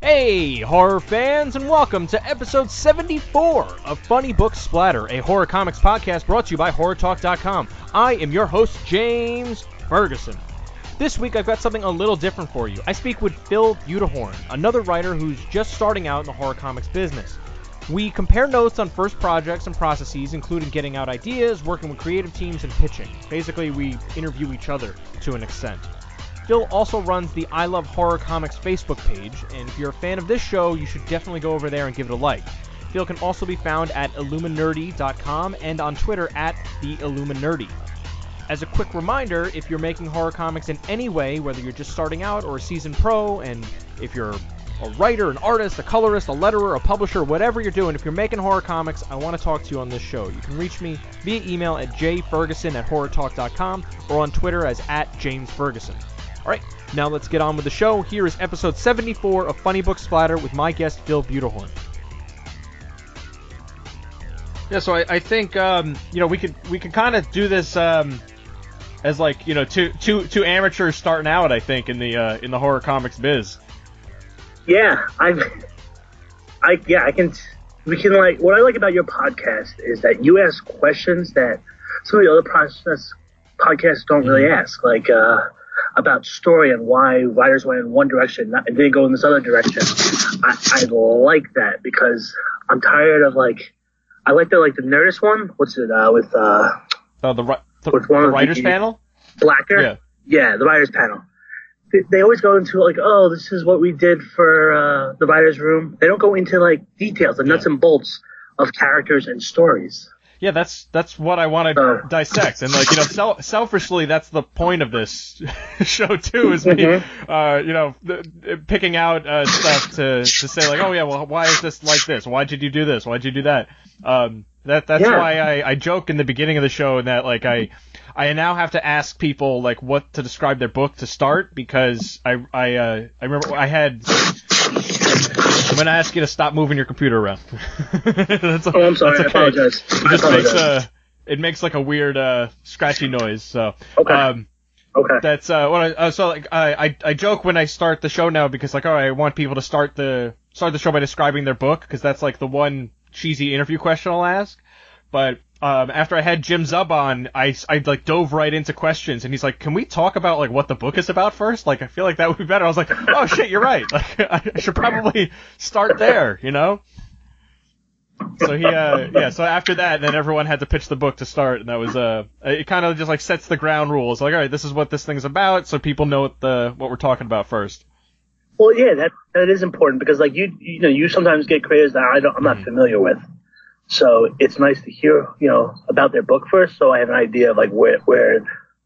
Hey, horror fans, and welcome to episode 74 of Funny Book Splatter, a horror comics podcast brought to you by HorrorTalk.com. I am your host, James Ferguson. This week, I've got something a little different for you. I speak with Phil Butehorn, another writer who's just starting out in the horror comics business. We compare notes on first projects and processes, including getting out ideas, working with creative teams, and pitching. Basically, we interview each other to an extent. Phil also runs the I Love Horror Comics Facebook page, and if you're a fan of this show, you should definitely go over there and give it a like. Phil can also be found at illuminerdy.com and on Twitter at @theilluminerdy. As a quick reminder, if you're making horror comics in any way, whether you're just starting out or a seasoned pro, and if you're a writer, an artist, a colorist, a letterer, a publisher, whatever you're doing, if you're making horror comics, I want to talk to you on this show. You can reach me via email at jferguson@horrortalk.com or on Twitter as @JamesFerguson. Alright, now let's get on with the show. Here is episode 74 of Funny Book Splatter with my guest, Phil Butehorn. Yeah, so I think, we could kind of do this, as like, two amateurs starting out, I think, in the horror comics biz. Yeah, we can, like, what I like about your podcast is that you ask questions that some of the other podcasts don't really ask, like, about story and why writers went in one direction and didn't go in this other direction. I like that because I'm tired of, like, I like the Nerdist one. What's it with the writers panel? Blacker? Yeah, the writers panel. They always go into, like, oh, this is what we did for the writers room. They don't go into, like, details, the nuts and bolts of characters and stories. Yeah, that's what I want to dissect, and, like, selfishly, that's the point of this show too, is me, picking out stuff to say, like, oh yeah, well, why is this like this? Why did you do this? Why did you do that? That's why I joke in the beginning of the show that, like, I now have to ask people, like, what to describe their book to start, because I remember I'm going to ask you to stop moving your computer around. I'm sorry. I apologize. It makes like a weird scratchy noise. So okay. That's what I joke when I start the show now, because, like, all right, I want people to start the show by describing their book, because that's, like, the one cheesy interview question I'll ask. But after I had Jim Zub on, I like dove right into questions, and he's like, "Can we talk about, like, what the book is about first? Like, I feel like that would be better." I was like, "Oh shit, you're right. Like, I should probably start there, So so after that, then everyone had to pitch the book to start, and that was it kind of just, like, sets the ground rules. Like, all right, this is what this thing's about, so people know what we're talking about first. Well, yeah, that is important, because, like, you sometimes get creators that I'm not familiar with. So it's nice to hear, about their book first, so I have an idea of, like, where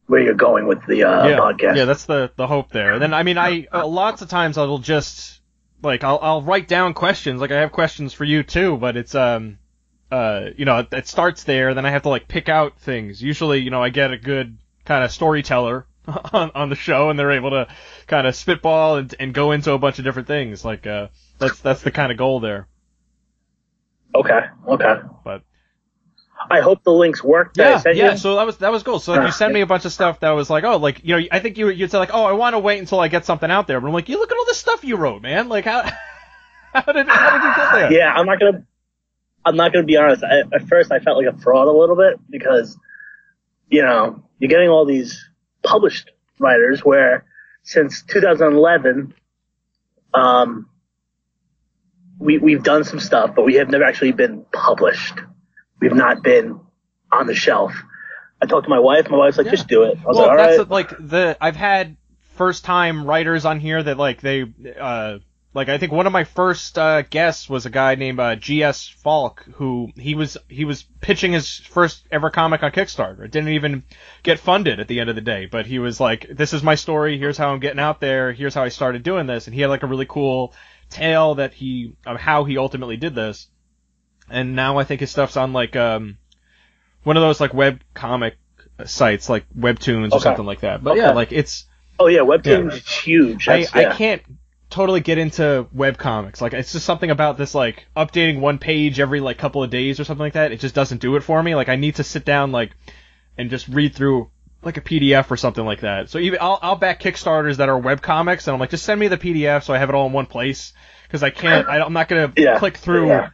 you're going with the podcast. Yeah, that's the hope there. And then, I mean, lots of times I'll just, like, I'll write down questions. Like, I have questions for you too, but it's it starts there. Then I have to, like, pick out things. Usually, I get a good kind of storyteller on the show, and they're able to kind of spitball and go into a bunch of different things. Like, that's the kind of goal there. Okay. But I hope the links work. Yeah. So that was cool. So, like, you send me a bunch of stuff that was like, oh, like, I think you'd say, like, oh, I want to wait until I get something out there. But I'm like, you look at all this stuff you wrote, man. Like, how did you get there? Yeah, I'm not gonna be honest. At first, I felt like a fraud a little bit, because, you're getting all these published writers where since 2011, We've done some stuff, but we have never actually been published. We've not been on the shelf. I talked to my wife. My wife's like, just do it. I was like, all right. I've had first-time writers on here that, like, they, like, I think one of my first guests was a guy named G.S. Falk, who he was pitching his first ever comic on Kickstarter. It didn't even get funded at the end of the day, but he was like, this is my story. Here's how I'm getting out there. Here's how I started doing this. And he had, like, a really cool tale of how he ultimately did this. And now I think his stuff's on, like, one of those, like, web comic sites, like Webtoons or something like that. But yeah, like, it's... Oh yeah, Webtoons is huge. I can't totally get into web comics. Like, it's just something about this, like, updating one page every, like, couple of days or something like that. It just doesn't do it for me. Like, I need to sit down, like, and just read through like a PDF or something like that. So even I'll back Kickstarters that are web comics, and I'm like, just send me the PDF so I have it all in one place. because I'm not going to click through,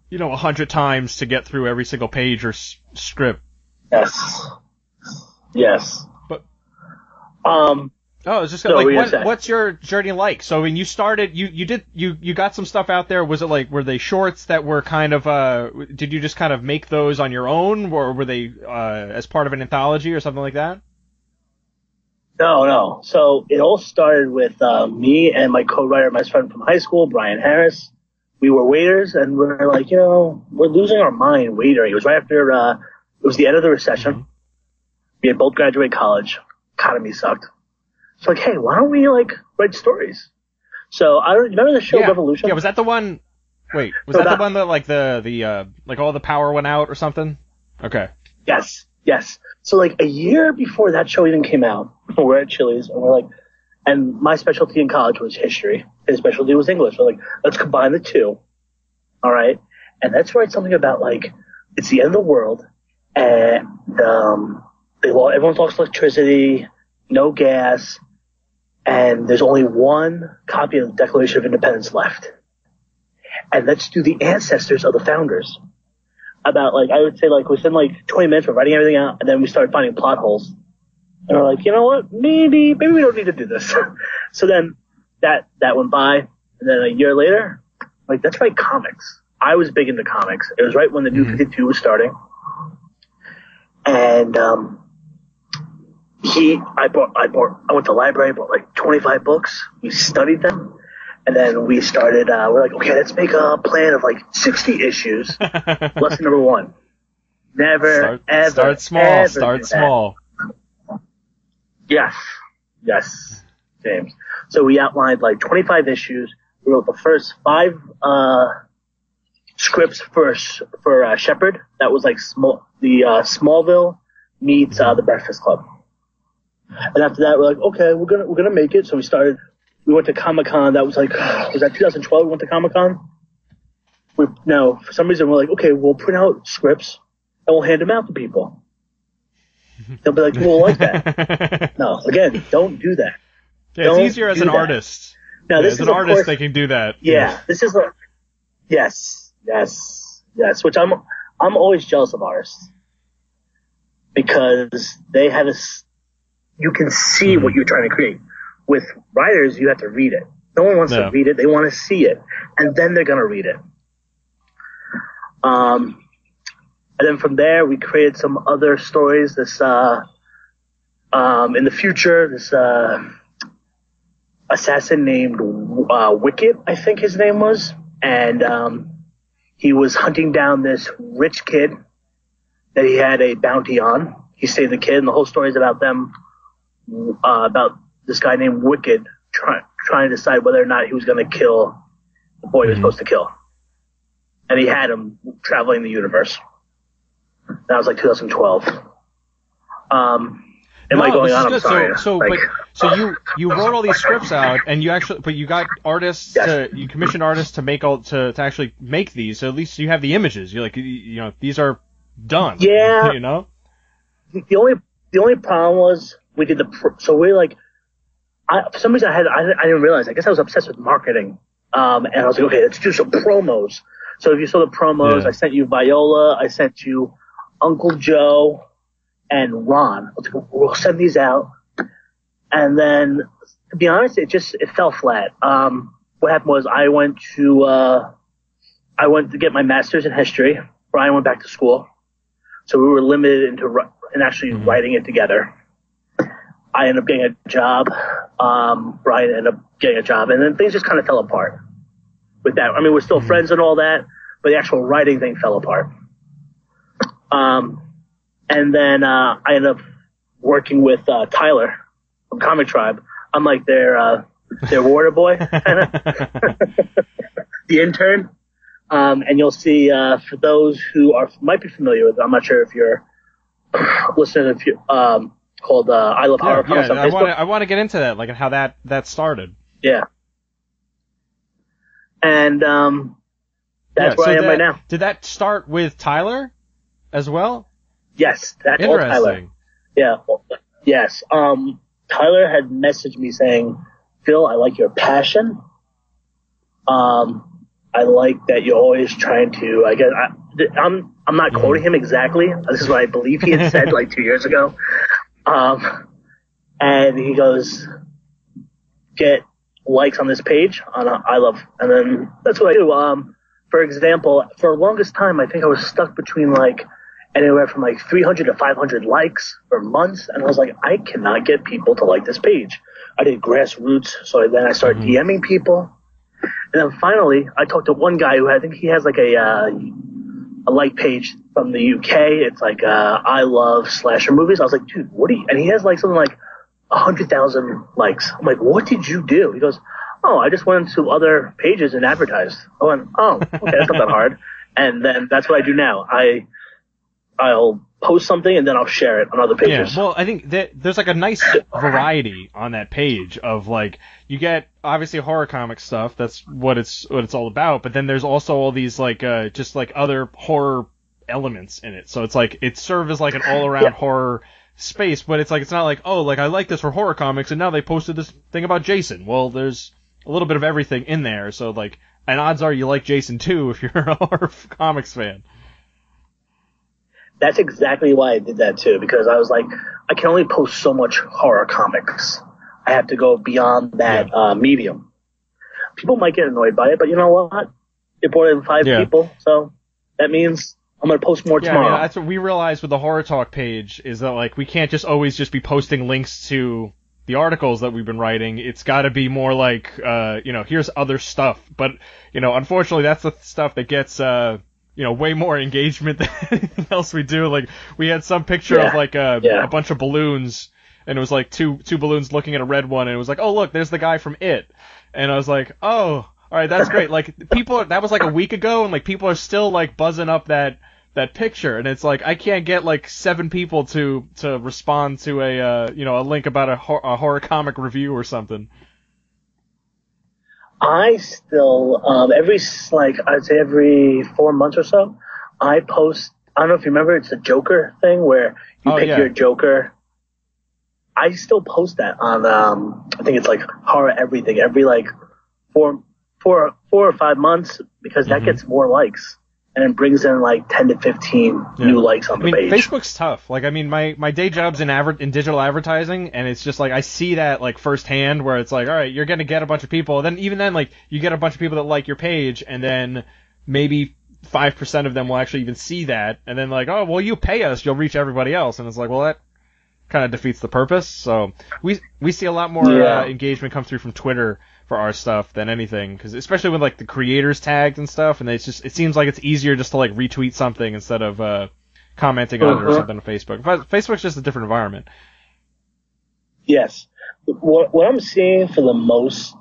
100 times to get through every single page or script. Yes. But, I was just gonna, what's your journey like? So when you started, you got some stuff out there. Was it like, were they shorts that were kind of, did you just kind of make those on your own, or were they, as part of an anthology or something like that? No. So it all started with, me and my co-writer, my friend from high school, Brian Harris. We were waiters, and we were like, we're losing our mind waitering. It was right after, it was the end of the recession. Mm-hmm. We had both graduated college. Economy sucked. So like, hey, why don't we write stories? So I don't remember the show Revolution. Yeah, was that the one? Wait, was that the one that the all the power went out or something? Okay. Yes. So a year before that show even came out, we're at Chili's and we're like, and my specialty in college was history. His specialty was English. We're like, let's combine the two. All right, and let's write something about it's the end of the world and everyone's lost electricity, no gas. And there's only one copy of the Declaration of Independence left. And let's do the ancestors of the founders. About I would say within 20 minutes we're writing everything out, and then we started finding plot holes. And we're like, you know what? Maybe we don't need to do this. So then that went by, and then a year later, let's write comics. I was big into comics. It was right when the New 52 was starting. And I went to the library, bought 25 books. We studied them. And then we started, we're like, okay, let's make a plan of 60 issues. Lesson number 1. Never, ever, start small. Ever start small. Yes, James. So we outlined 25 issues. We wrote the first 5, scripts for Shepherd. That was Smallville meets, The Breakfast Club. And after that, we're like, okay, we're gonna make it. So we went to Comic-Con. That was was that 2012? We went to Comic-Con. For some reason, we're like, okay, we'll print out scripts and we'll hand them out to people. They'll be like, we'll like that. No, again, don't do that. Yeah, it's easier as an artist. Now, as an artist, they can do that. Yeah, this is yes. Which I'm always jealous of artists because they have you can see what you're trying to create. With writers, you have to read it. No one wants to read it. They want to see it. And then they're going to read it. And then from there, we created some other stories. This, in the future, this, assassin named, Wicked, I think his name was. And, he was hunting down this rich kid that he had a bounty on. He saved the kid, and the whole story is about them, about this guy named Wicked trying to decide whether or not he was going to kill the boy he was supposed to kill. And he had him traveling the universe. That was 2012. Am I going on? I'm sorry. So you wrote all these scripts out, and you got artists you commissioned artists to actually make these. So at least you have the images. You're these are done. Yeah. The only problem was we did for some reason I didn't realize. I guess I was obsessed with marketing. And I was like, okay, let's do some promos. So if you saw the promos, I sent you Viola, I sent you Uncle Joe, and Ron. I was like, we'll send these out. And then, to be honest, it fell flat. What happened was I went to get my master's in history. Brian went back to school. So we were limited in actually writing it together. I ended up getting a job. Brian ended up getting a job, and then things just kind of fell apart with that. I mean, we're still friends and all that, but the actual writing thing fell apart. And then I ended up working with Tyler from Comic Tribe. I'm like their water boy, kind of. The intern. And you'll see, for those who might be familiar with it, I'm not sure if you're listening, called I Love Horror Comics on Facebook. I want to get into that, how that started. Yeah. And that's where I am right now. Did that start with Tyler as well? Yes, that's all Tyler. Yeah. Yes. Tyler had messaged me saying, Phil, I like your passion. I like that you're always trying to. I'm not quoting him exactly. This is what I believe he had said like 2 years ago. And he goes, get likes on this page on I love, and then that's what I do. For example, for the longest time, I think I was stuck between like anywhere from like 300 to 500 likes for months, and I was like, I cannot get people to like this page. I did grassroots, so then I started DMing people, and then finally, I talked to one guy who I think he has like a like page from the UK. It's like I love slasher movies. I was like, dude, what do you? And he has like something like 100,000 likes. I'm like, what did you do? He goes, oh, I just went to other pages and advertised. I went, oh, okay, that's not that hard. And then that's what I do now. I'll post something and then I'll share it on other pages. Yeah, well, I think that there's like a nice variety on that page of like, you get obviously horror comic stuff. That's what it's all about. But then there's also all these like, just like other horror elements in it. So it's like, it serves as like an all around horror space, but it's like, it's not like, oh, like I like this for horror comics and now they posted this thing about Jason. Well, there's a little bit of everything in there. So like, and odds are you like Jason too if you're a horror comics fan. That's exactly why I did that too, because I was like, I can only post so much horror comics. I have to go beyond that medium. People might get annoyed by it, but you know what? It brought in 5 people, so that means I'm going to post more tomorrow. Yeah, that's what we realized with the Horror Talk page, is that like we can't just always just be posting links to the articles that we've been writing. It's got to be more like, here's other stuff. But, unfortunately that's the stuff that gets, way more engagement than anything else we do. Like, we had some picture of like a bunch of balloons, and it was like two balloons looking at a red one, and it was like, oh look, there's the guy from It. And I was like, oh, alright, that's great. Like, that was like a week ago, and like people are still like buzzing up that picture, and it's like, I can't get like 7 people to respond to a link about a horror comic review or something. I still, I'd say every 4 months or so, I post, I don't know if you remember, it's a Joker thing where you pick your Joker. I still post that on, I think it's like Horror Everything, every like 4 or 5 months, because that gets more likes. And it brings in like 10 to 15 new likes on the page. Facebook's tough. Like, I mean, my day job's in digital advertising, and it's just like, I see that like firsthand, where it's like, all right, you're going to get a bunch of people. Then even then, like, you get a bunch of people that like your page, and then maybe 5% of them will actually even see that. And then like, oh, well, you pay us, you'll reach everybody else. And it's like, well, that kind of defeats the purpose. So we see a lot more engagement come through from Twitter for our stuff than anything, because especially with like the creators tagged and stuff, and it seems like it's easier just to like retweet something instead of commenting on it or something on Facebook. Facebook's just a different environment. Yes. What I'm seeing for the most,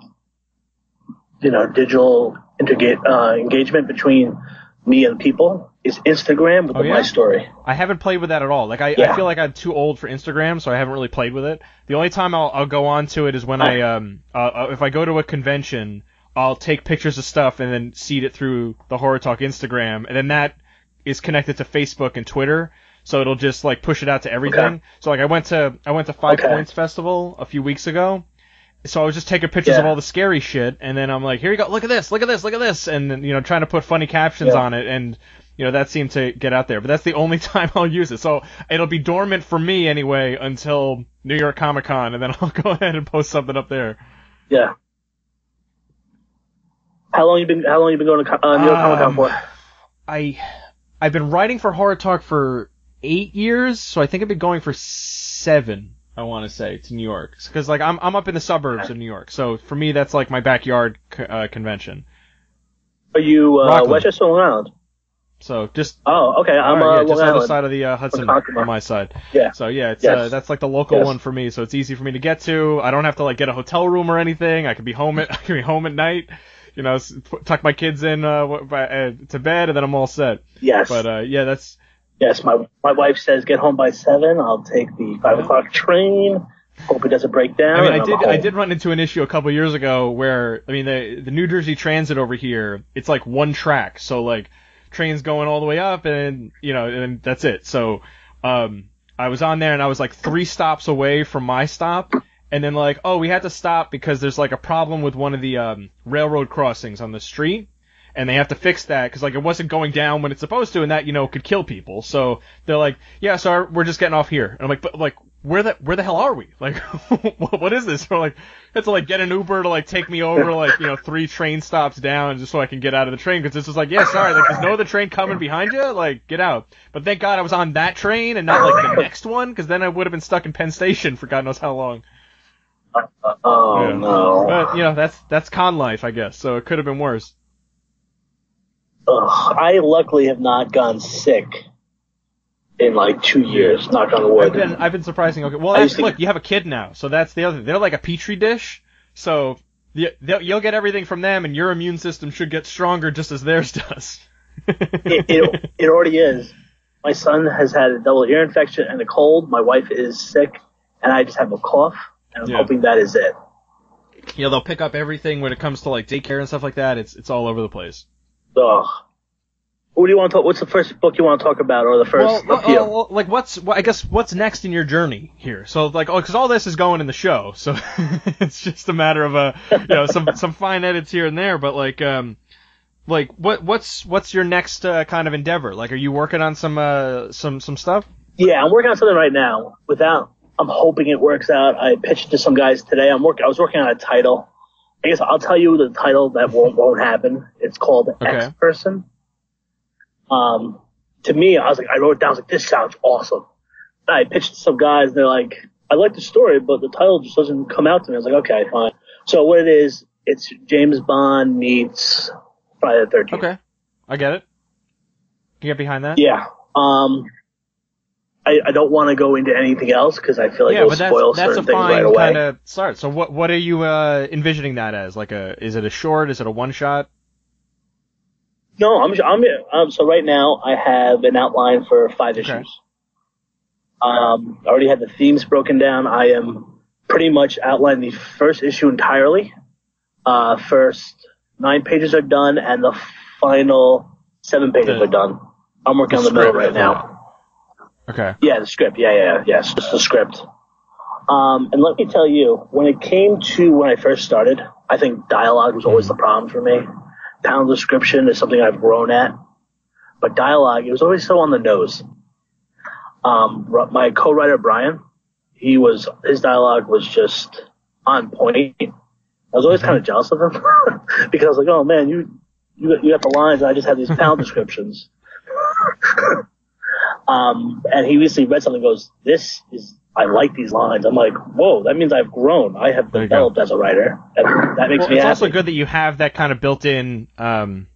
digital engagement between me and people is Instagram with My Story. I haven't played with that at all. Like, I feel like I'm too old for Instagram, so I haven't really played with it. The only time I'll go on to it is when if I go to a convention, I'll take pictures of stuff and then seed it through the Horror Talk Instagram, and then that is connected to Facebook and Twitter, so it'll just like push it out to everything. Okay. So like I went to Five Points Festival a few weeks ago. So I was just taking pictures of all the scary shit, and then I'm like, here you go, look at this, and then, trying to put funny captions on it, and that seemed to get out there. But that's the only time I'll use it. So it'll be dormant for me anyway until New York Comic Con, and then I'll go ahead and post something up there. Yeah. How long you been going to New York Comic Con for? I've been writing for Horror Talk for 8 years, so I think I've been going for 7. I want to say, to New York, because like I'm up in the suburbs of New York, so for me that's like my backyard convention. Are you Westchester or Long Island? So just okay, I'm just other side of the Hudson on my side. Yeah. So yeah, it's that's like the local one for me, so it's easy for me to get to. I don't have to like get a hotel room or anything. I can be home at night. Tuck my kids in to bed, and then I'm all set. Yes. But that's. Yes, my wife says get home by 7. I'll take the 5 o'clock train. Hope it doesn't break down. I mean, I did run into an issue a couple years ago where, I mean, the New Jersey Transit over here, it's like one track. So like trains going all the way up, and and that's it. So I was on there, and I was like 3 stops away from my stop, and then like, oh, we had to stop because there's like a problem with one of the railroad crossings on the street, and they have to fix that because like it wasn't going down when it's supposed to, and that could kill people. So they're like, yeah, so we're just getting off here. And I'm like, but like, where the hell are we? Like, what is this? We're like, I had to like get an Uber to like take me over like 3 train stops down just so I can get out of the train, because this is like, yeah, sorry, like there's no other train coming behind you, like get out. But thank God I was on that train and not like the next one, because then I would have been stuck in Penn Station for God knows how long. No. But that's con life, I guess. So it could have been worse. I luckily have not gone sick in like 2 years. Knock on wood. I've been surprising. Okay, well, look, you have a kid now, so that's the other thing. They're like a petri dish, so you'll get everything from them, and your immune system should get stronger just as theirs does. it already is. My son has had a double ear infection and a cold. My wife is sick, and I just have a cough, and I'm hoping that is it. Yeah, they'll pick up everything when it comes to like daycare and stuff like that. It's all over the place. Ugh. What do you want to talk? What's the first book you want to talk about, or the first? Like what's next in your journey here? So like, because all this is going in the show, so it's just a matter of some fine edits here and there. But like what's your next kind of endeavor? Like, are you working on some stuff? Yeah, I'm working on something right now. I'm hoping it works out. I pitched to some guys today. I was working on a title. I guess I'll tell you the title that won't happen. It's called X Person. To me, I wrote it down. I was like, this sounds awesome. And I pitched to some guys, and they're like, I like the story, but the title just doesn't come out to me. I was like, okay, fine. So what it is, it's James Bond meets Friday the 13th. Okay. I get it. Can you get behind that? Yeah. I don't want to go into anything else because I feel like it'll spoil certain things right away. That's a fine kind of start. So what are you envisioning that as? Like is it a short? Is it a one shot? No, so right now I have an outline for 5 issues. I already have the themes broken down. I am pretty much outlined the first issue entirely. First 9 pages are done, and the final 7 pages are done. I'm working on the middle right now. Okay. Yeah, the script. Yes, just the script. And let me tell you, when it came to when I first started, I think dialogue was always the problem for me. Panel description is something I've grown at, but dialogue, it was always so on the nose. My co-writer Brian, his dialogue was just on point. I was always kind of jealous of him because I was like, oh man, you got the lines, and I just have these panel descriptions. And he recently read something and goes, I like these lines. I'm like, whoa, that means I've grown. I have developed as a writer. And that makes me happy. It's also good that you have that kind of built-in, one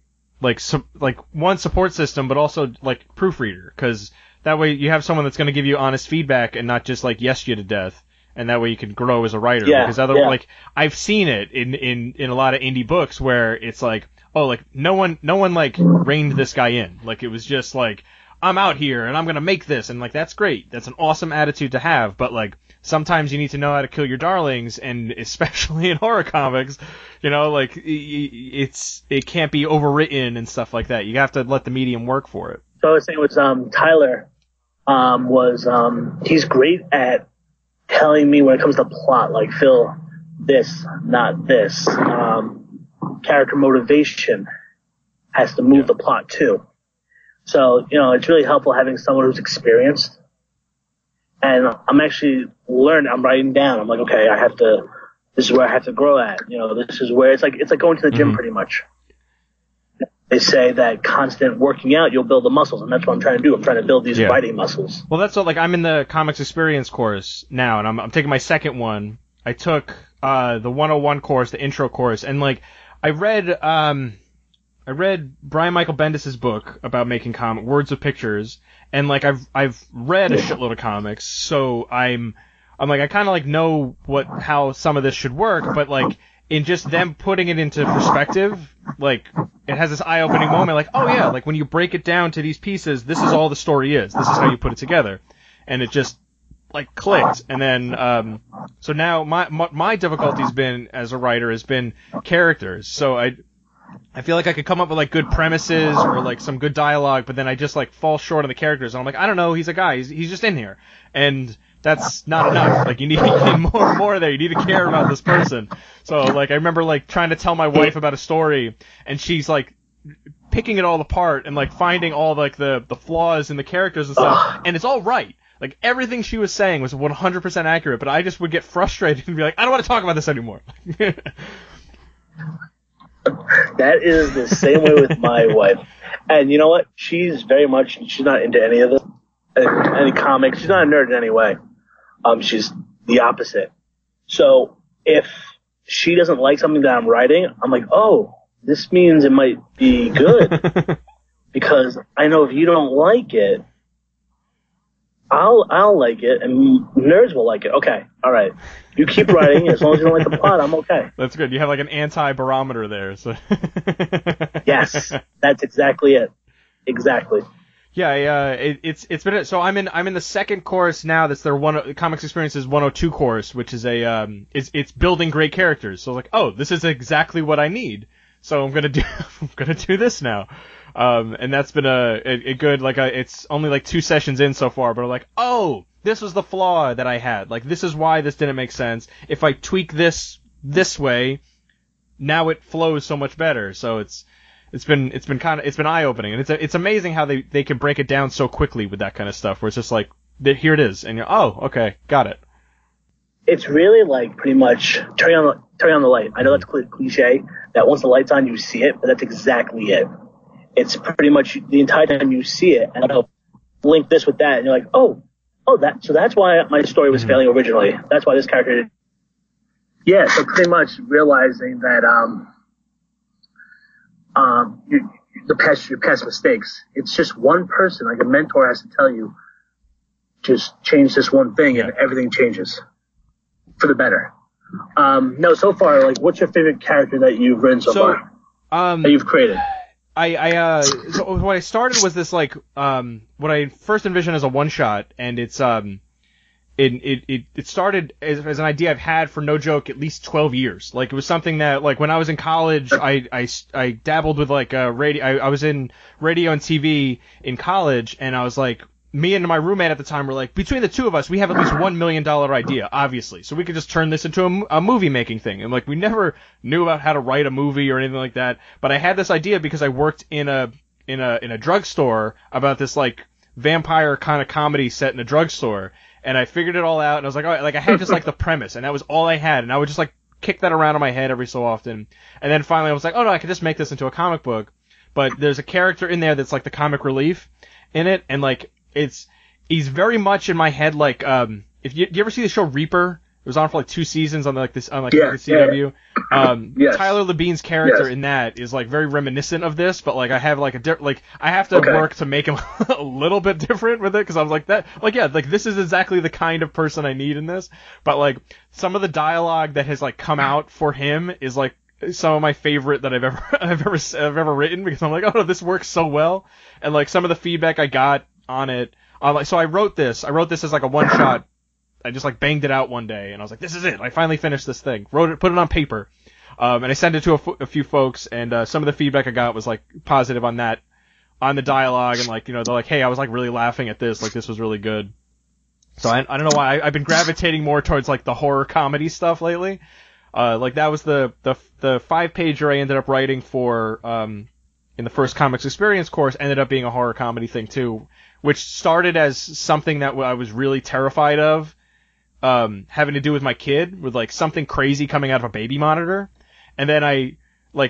support system, but also like proofreader, because that way you have someone that's going to give you honest feedback and not just like yes you to death, and that way you can grow as a writer. Yeah, because like I've seen it in a lot of indie books where it's like, oh, like no one like reined this guy in. Like it was just like, I'm out here and I'm going to make this, and like that's great. That's an awesome attitude to have, but like sometimes you need to know how to kill your darlings, and especially in horror comics, like it can't be overwritten and stuff like that. You have to let the medium work for it. So I was saying it was Tyler he's great at telling me when it comes to plot, like Phil, this, not this. Character motivation has to move the plot too. So, it's really helpful having someone who's experienced. And I'm actually learning, I'm writing down. I'm like, okay, this is where I have to grow at. This is where it's like going to the gym pretty much. They say that constant working out, you'll build the muscles, and that's what I'm trying to do. I'm trying to build these writing muscles. Well, that's what, like, I'm in the comics experience course now, and I'm taking my second one. I took, the 101 course, the intro course, and like, I read Brian Michael Bendis' book about making Words with Pictures, and like I've read a shitload of comics, so I'm like I kind of like know how some of this should work, but like in just them putting it into perspective, like it has this eye-opening moment, like, oh yeah, like when you break it down to these pieces, this is all the story is. This is how you put it together, and it just like clicked. And then so now my difficulty's been as a writer has been characters. So I feel like I could come up with like good premises or like some good dialogue, but then I just like fall short on the characters. And I'm like, I don't know, he's a guy, he's just in here. And that's not enough. Like, you need more and more there. You need to care about this person. So, like, I remember, like, trying to tell my wife about a story, and she's, like, picking it all apart and, like, finding all, like, the flaws in the characters and stuff, and it's all right. Like, everything she was saying was 100% accurate, but I just would get frustrated and be like, I don't want to talk about this anymore. That is the same way with my wife. And you know what? She's not into any of this, any comics. She's not a nerd in any way. She's the opposite. So if she doesn't like something that I'm writing, I'm like, oh, this means it might be good. Because I know if you don't like it, I'll like it, and nerds will like it. Okay, all right. You keep writing. As long as you don't like the plot, I'm okay. That's good. You have like an anti-barometer there. So. Yes, that's exactly it. Exactly. Yeah, it's been so I'm in the second course now. That's their Comics Experiences 102 course, which is it's building great characters. So like, oh, this is exactly what I need. So I'm gonna do this now. And that's been a good, like, it's only like 2 sessions in so far, but I'm like, oh, this was the flaw that I had. Like, this is why this didn't make sense. If I tweak this way, now it flows so much better. So it's been eye-opening, and it's amazing how they can break it down so quickly with that kind of stuff, where it's just like, here it is, and you're, oh, okay, got it. It's really like pretty much turning on the light. I know that's cliche, that once the light's on, you see it, but that's exactly it. It's pretty much the entire time you see it, and I'll link this with that, and you're like, oh, so that's why my story was failing originally. That's why this character did. Yeah, so pretty much realizing that your past mistakes. It's just one person, like a mentor has to tell you, just change this one thing, and everything changes for the better. No, so far, like, what's your favorite character that you've written so far? That you've created? So what I started was this, like, what I first envisioned as a one-shot, and it started as an idea I've had, for no joke, at least 12 years. Like, it was something that, like, when I was in college, I dabbled with, like, radio. I was in radio and TV in college, and I was like, me and my roommate at the time were like, between the two of us, we have at least $1 million idea, obviously. So we could just turn this into a movie-making thing. And, like, we never knew about how to write a movie or anything like that. But I had this idea because I worked in a drugstore about this, like, vampire kind of comedy set in a drugstore. And I figured it all out, and I was like, all right, like, I had just, like, the premise, and that was all I had. And I would just, like, kick that around in my head every so often. And then finally I was like, oh, no, I could just make this into a comic book. But there's a character in there that's, like, the comic relief in it, and, like, he's very much in my head, like, if you ever see the show Reaper? It was on for like 2 seasons on the CW. Yes. Tyler Labine's character in that is like very reminiscent of this, but like I have like I have to work to make him a little bit different with it, because I was like that, like, yeah, like this is exactly the kind of person I need in this. But like some of the dialogue that has like come out for him is like some of my favorite that I've ever written, because I'm like, oh, this works so well. And like some of the feedback I got on it, so I wrote this as like a one shot. I just like banged it out one day, and I was like, this is it. I finally finished this thing. Put it on paper. And I sent it to a few folks, and some of the feedback I got was like positive on that, on the dialogue, and like, you know, they're like, hey, I was like really laughing at this, like this was really good. So I don't know why I've been gravitating more towards like the horror comedy stuff lately. Like that was the 5-pager I ended up writing for in the first Comics Experience course, ended up being a horror comedy thing too, which started as something that I was really terrified of, having to do with my kid, with like something crazy coming out of a baby monitor. And then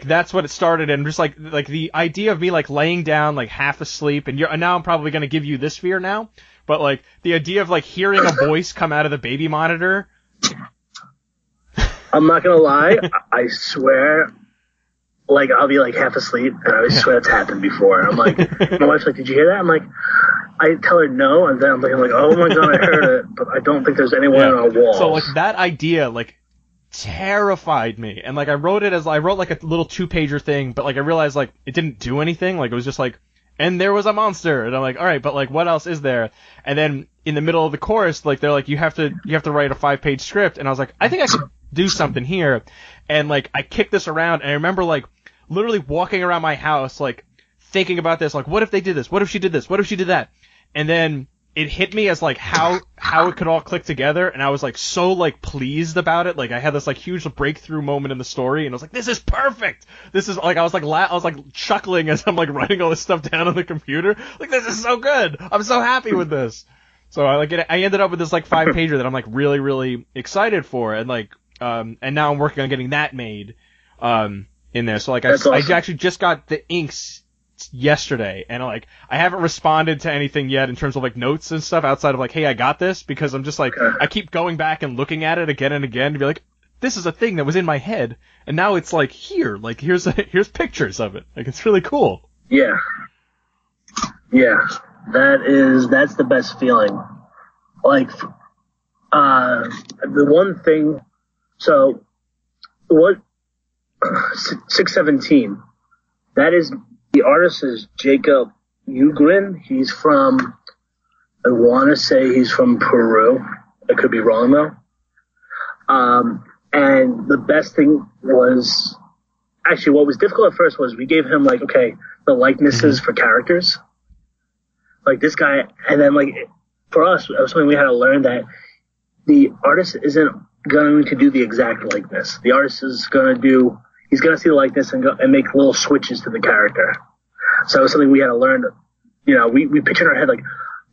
that's what it started, and just like the idea of me like laying down like half asleep, and now I'm probably going to give you this fear now, but like the idea of like hearing a voice come out of the baby monitor. I'm not going to lie, I swear, like I'll be like half asleep, and I swear it's happened before. I'm like, my wife's like, did you hear that? I'm like, I tell her no, and then I'm like, oh my god, I heard it, but I don't think there's anyone on our wall. So like that idea like terrified me, and like I wrote like a little 2-pager thing, but like I realized like it didn't do anything. Like it was just like, and there was a monster, and I'm like, all right, but like what else is there? And then in the middle of the course, like they're like, you have to write a 5-page script, and I was like, I think I could do something here. And like I kicked this around, and I remember like literally walking around my house like thinking about this, like what if they did this, what if she did this, what if she did that. And then it hit me as like how it could all click together, and I was like so like pleased about it. Like I had this like huge breakthrough moment in the story, and I was like, this is perfect. This is like I was like chuckling as I'm like writing all this stuff down on the computer. Like, this is so good. I'm so happy with this. So I ended up with this like 5-pager that I'm like really really excited for, and like and now I'm working on getting that made in there. So like I actually just got the inks yesterday, and like I haven't responded to anything yet in terms of like notes and stuff outside of like, hey, I got this, because I'm just like I keep going back and looking at it again and again to be like, this is a thing that was in my head, and now it's like here, like here's pictures of it. Like, it's really cool. Yeah, that's the best feeling. Like the one thing, so what 617, that is. The artist is Jacob Ugrin. He's from, I want to say he's from Peru. I could be wrong though. And the best thing was, actually what was difficult at first was we gave him like, okay, the likenesses for characters. Like this guy, and then like for us, it was something we had to learn, that the artist isn't going to do the exact likeness. The artist is going to he's going to see the likeness and make little switches to the character. So it was something we had to learn. You know, we pictured in our head, like,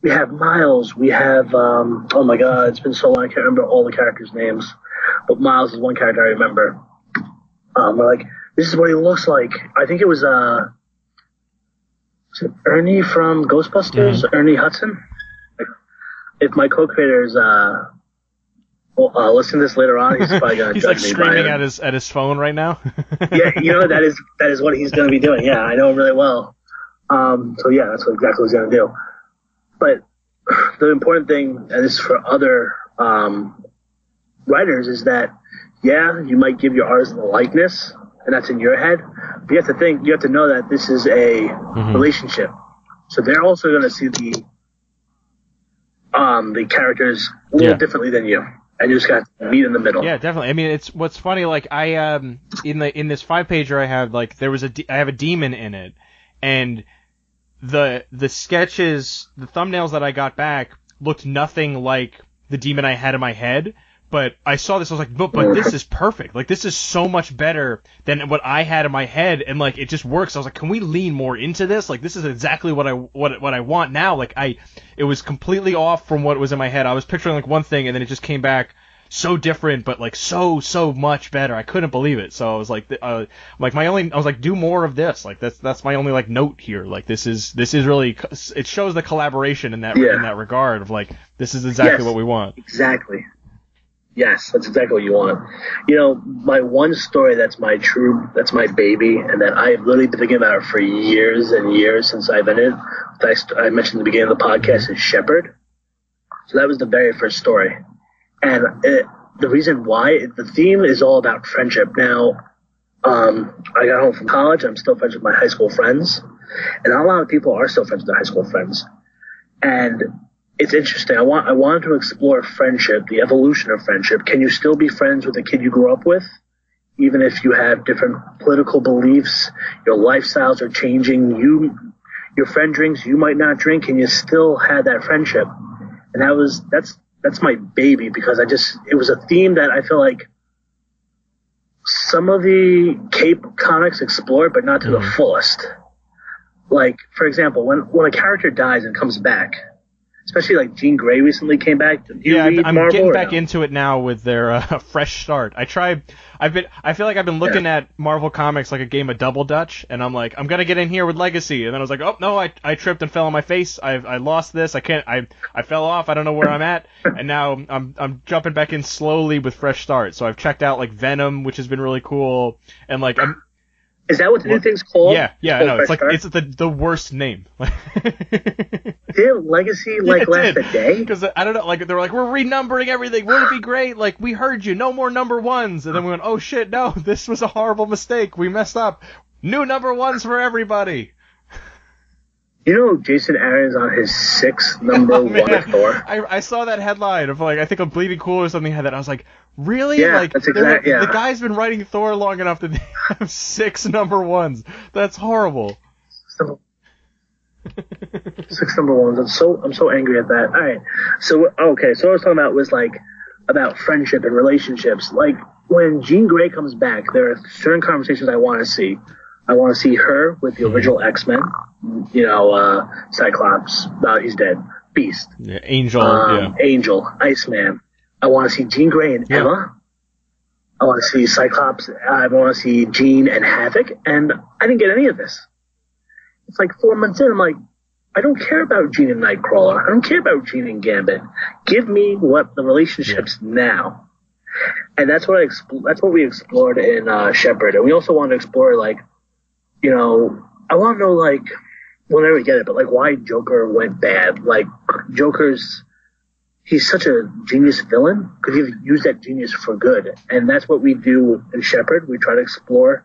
we have Miles, we have, oh my God, it's been so long, I can't remember all the characters' names. But Miles is one character I remember. We're like, this is what he looks like. I think it was it Ernie from Ghostbusters? Mm-hmm. Ernie Hudson? If my co-creators, listen to this later on, he's probably gonna he's judge like me screaming at his phone right now. Yeah, you know, that is what he's gonna be doing. Yeah, I know him really well. So yeah, that's exactly what he's gonna do. But the important thing, and this is for other writers, is that yeah, you might give your artist the likeness, and that's in your head. But you have to know that this is a relationship. So they're also gonna see the characters a little differently than you. And you just got to meet in the middle. Yeah, definitely. I mean, it's what's funny. Like I in this 5-pager I have, like, I have a demon in it, and the sketches, the thumbnails that I got back looked nothing like the demon I had in my head. But I saw this, I was like, but this is perfect. Like, this is so much better than what I had in my head, and like it just works. I was like, can we lean more into this? Like, this is exactly what I want now. Like, it was completely off from what was in my head. I was picturing like one thing, and then it just came back so different, but like so much better. I couldn't believe it. So I was like, I was like, do more of this. Like, that's my only like note here. Like, this is really, it shows the collaboration in that regard of like, this is exactly what we want. Exactly. Yes, that's exactly what you want. You know, my one story that's my baby, and that I've literally been thinking about it for years and years since I've been in it. I mentioned at the beginning of the podcast is Shepherd. So that was the very first story. And the reason why, the theme is all about friendship. Now, I got home from college. I'm still friends with my high school friends. And not a lot of people are still friends with their high school friends. And it's interesting. I wanted to explore friendship, the evolution of friendship. Can you still be friends with the kid you grew up with, even if you have different political beliefs, your lifestyles are changing, your friend drinks, you might not drink, and you still have that friendship? And that's my baby, because it was a theme that I feel like some of the Cape comics explore, but not to the fullest. Like, for example, when a character dies and comes back, especially like Jean Grey recently came back. I'm getting back into it now with their fresh start. I feel like I've been looking at Marvel Comics like a game of Double Dutch, and I'm like, I'm gonna get in here with Legacy, and then I was like, oh no, I tripped and fell on my face. I lost this. I fell off. I don't know where I'm at, and now I'm jumping back in slowly with fresh start. So I've checked out like Venom, which has been really cool, and like Is that what the new thing's called? Yeah, I know. It's like it's the worst name. Did Legacy last a day? Because I don't know, like they were like, we're renumbering everything. Wouldn't it be great? Like, we heard you. No more number ones. And then we went, oh shit, no, this was a horrible mistake. We messed up. New number ones for everybody. You know, Jason Aaron's on his 6th number one of Thor. I saw that headline of like, I think a Bleeding Cool or something had that. I was like, really? Yeah, like, that's exactly. The guy's been writing Thor long enough to have 6 number ones. That's horrible. 6 number ones. I'm so angry at that. All right. So okay. So what I was talking about was like about friendship and relationships. Like when Jean Grey comes back, there are certain conversations I want to see. I want to see her with the original X-Men. You know, Cyclops. He's dead. Beast. Yeah, Angel. Angel. Iceman. I want to see Jean Grey and Emma. I want to see Cyclops. I want to see Jean and Havoc. And I didn't get any of this. It's like 4 months in, I'm like, I don't care about Jean and Nightcrawler. I don't care about Jean and Gambit. Give me what the relationships now. And that's what we explored in Shepherd. And we also want to explore, like, you know, I want to know, like, we'll never get it, but like why Joker went bad. Like he's such a genius villain because he used that genius for good. And that's what we do in Shepherd. We try to explore,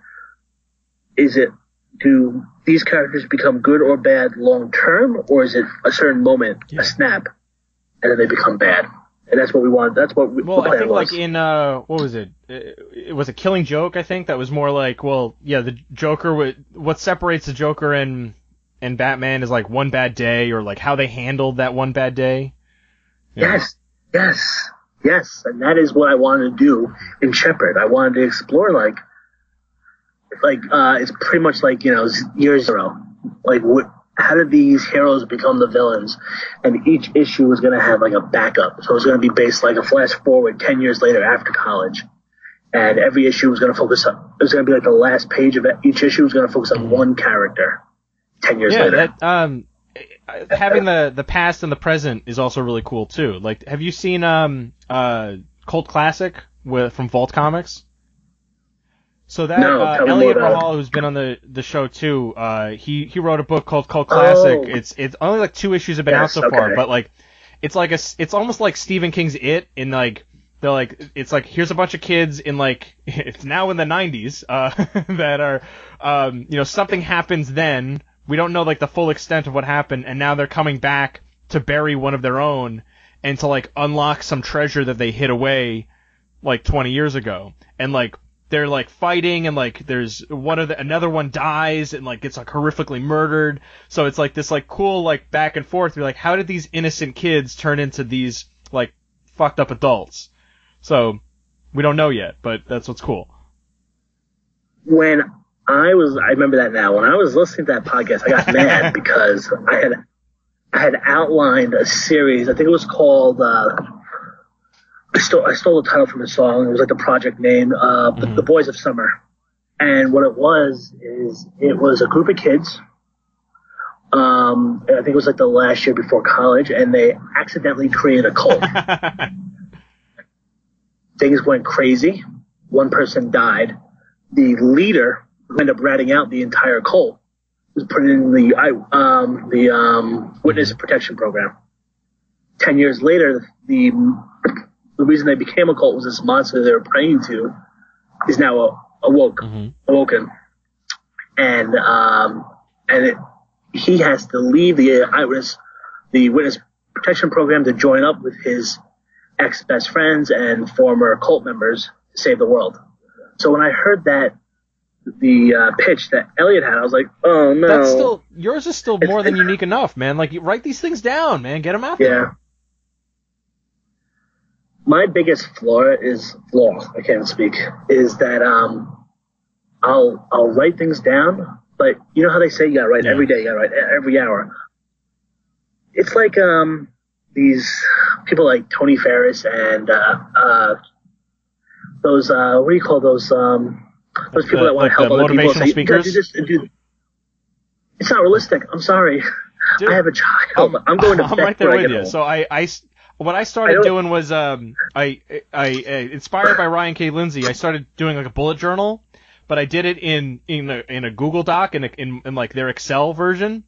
do these characters become good or bad long term, or is it a certain moment, a snap, and then they become bad? And that's what we want. That's what the plan I think was. Like in what was it? It was a Killing Joke. I think that was more like, the Joker. What separates the Joker and Batman is like one bad day, or like how they handled that one bad day. Yes, and that is what I wanted to do in Shepherd. I wanted to explore like it's pretty much like, you know, Year Zero. Like how did these heroes become the villains? And each issue was going to have like a backup. So it was going to be based like a flash forward 10 years later after college. And every issue was going to focus on, it was going to be like the last page of each issue was going to focus on one character 10 years later. Having the past and the present is also really cool too. Like, have you seen Cult Classic from Vault Comics? So that Elliot Rahal, who's been on the show too, he wrote a book called Cult Classic. It's only like 2 issues have been out so far, but like it's almost like Stephen King's It in like it's like here's a bunch of kids in like it's now in the 90s that are you know, something happens then. We don't know like the full extent of what happened, and now they're coming back to bury one of their own and to like unlock some treasure that they hid away like 20 years ago. And like they're like fighting, and like there's another one dies and like gets like horrifically murdered. So it's like this like cool like back and forth. You're like, how did these innocent kids turn into these like fucked up adults? So we don't know yet, but that's what's cool. I remember that now. When I was listening to that podcast, I got mad because I had outlined a series. I think it was called. I stole the title from a song. It was like the project name, The Boys of Summer. And what it was a group of kids. I think it was like the last year before college, and they accidentally created a cult. Things went crazy. One person died. The leader, who ended up ratting out the entire cult, was put in the witness protection program. 10 years later, the reason they became a cult was this monster they were praying to is now awoken, and he has to leave the witness protection program to join up with his ex-best friends and former cult members to save the world. So when I heard that, the pitch that Elliot had, I was like, oh no. Yours is still more than unique enough, man. Like, you write these things down, man. Get them out there. My biggest flaw, I can't speak, is that I'll write things down, but you know how they say you gotta write every day, you gotta write every hour. It's like these people like Tony Ferris and those what do you call those people that want to help other people. Say, speakers? It's not realistic. I'm sorry. Dude, I have a child. I'm going to bed. I'm right there with you. So what I started doing was I inspired by Ryan K. Lindsay, I started doing like a bullet journal, but I did it in a Google Doc in like their Excel version.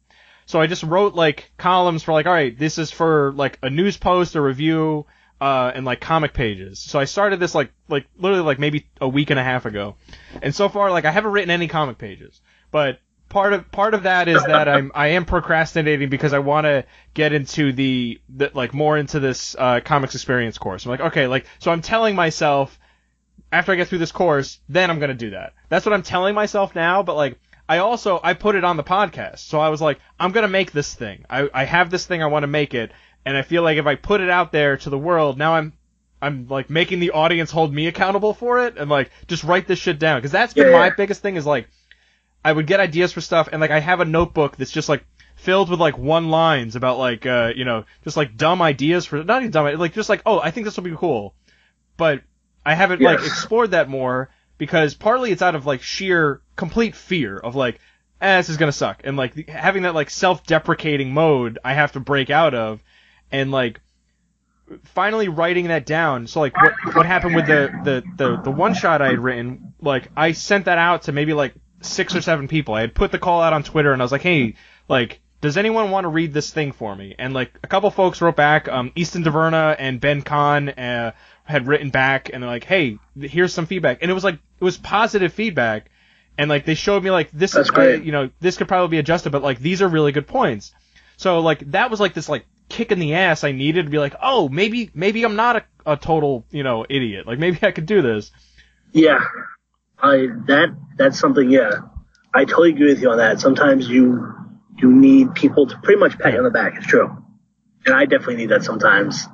So I just wrote like columns for like, all right, this is for like a news post, a review, and like comic pages. So I started this like literally like maybe a week and a half ago, and so far like I haven't written any comic pages, but part of that is that I am procrastinating because I want to get into the like more into this comics experience course. I'm like, okay, like, so I'm telling myself after I get through this course, then I'm gonna do that. That's what I'm telling myself now, but like I put it on the podcast. So I was like, I'm going to make this thing. I have this thing. I want to make it. And I feel like if I put it out there to the world, now I'm like making the audience hold me accountable for it and like just write this shit down. Cause that's been my biggest thing is like, I would get ideas for stuff and like I have a notebook that's just like filled with like one lines about like, just like dumb ideas for, not even dumb, like just like, oh, I think this will be cool. But I haven't like explored that more because partly it's out of like sheer complete fear of like, this is gonna suck. And like having that like self-deprecating mode I have to break out of and like finally writing that down. So like what happened with the one shot I had written, like I sent that out to maybe like 6 or 7 people. I had put the call out on Twitter and I was like, hey, like, does anyone want to read this thing for me? And like a couple folks wrote back, Easton DeVerna and Ben Kahn had written back and they're like, hey, here's some feedback. And it was positive feedback. And like they showed me like this is this could probably be adjusted, but like these are really good points. So like that was like this like kick in the ass I needed to be like, oh, maybe I'm not a total, idiot. Like maybe I could do this. Yeah. That's something, I totally agree with you on that. Sometimes you need people to pretty much pat you on the back. It's true. And I definitely need that sometimes.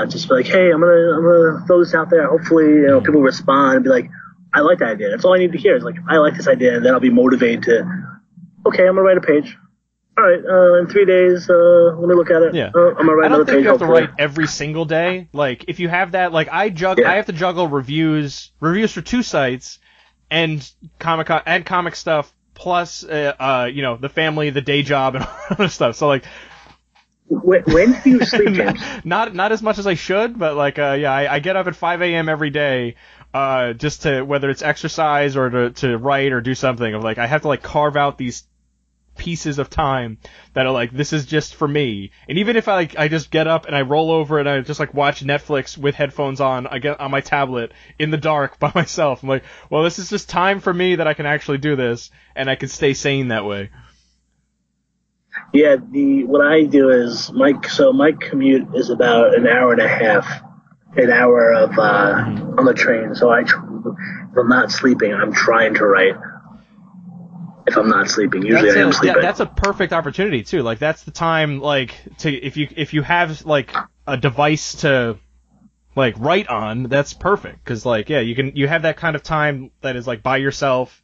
Just be like, hey, I'm gonna throw this out there. Hopefully, people respond and be like, I like that idea. That's all I need to hear is like, I like this idea. And then I'll be motivated to, okay, I'm gonna write a page. All right, in 3 days, let me look at it. Yeah. I'm gonna write another page. I don't think you have to write every single day. Like, if you have that, like, I have to juggle reviews for 2 sites, and comic stuff, plus, the family, the day job, and all that other stuff. So, like, when do you sleep, James? Not as much as I should, but like, I get up at 5 a.m. every day, just to, whether it's exercise or to write or do something. Of like, I have to like carve out these pieces of time that are like, this is just for me. And even if I just get up and I roll over and I just like watch Netflix with headphones on, I get on my tablet in the dark by myself. I'm like, well, this is just time for me that I can actually do this and I can stay sane that way. Yeah, what I do is my commute is about an hour and a half, an hour of on the train. So if I'm not sleeping, I'm trying to write. If I'm not sleeping, usually I am sleeping. That's a perfect opportunity too. Like that's the time, like if you have like a device to like write on, that's perfect. Because like you have that kind of time that is like by yourself.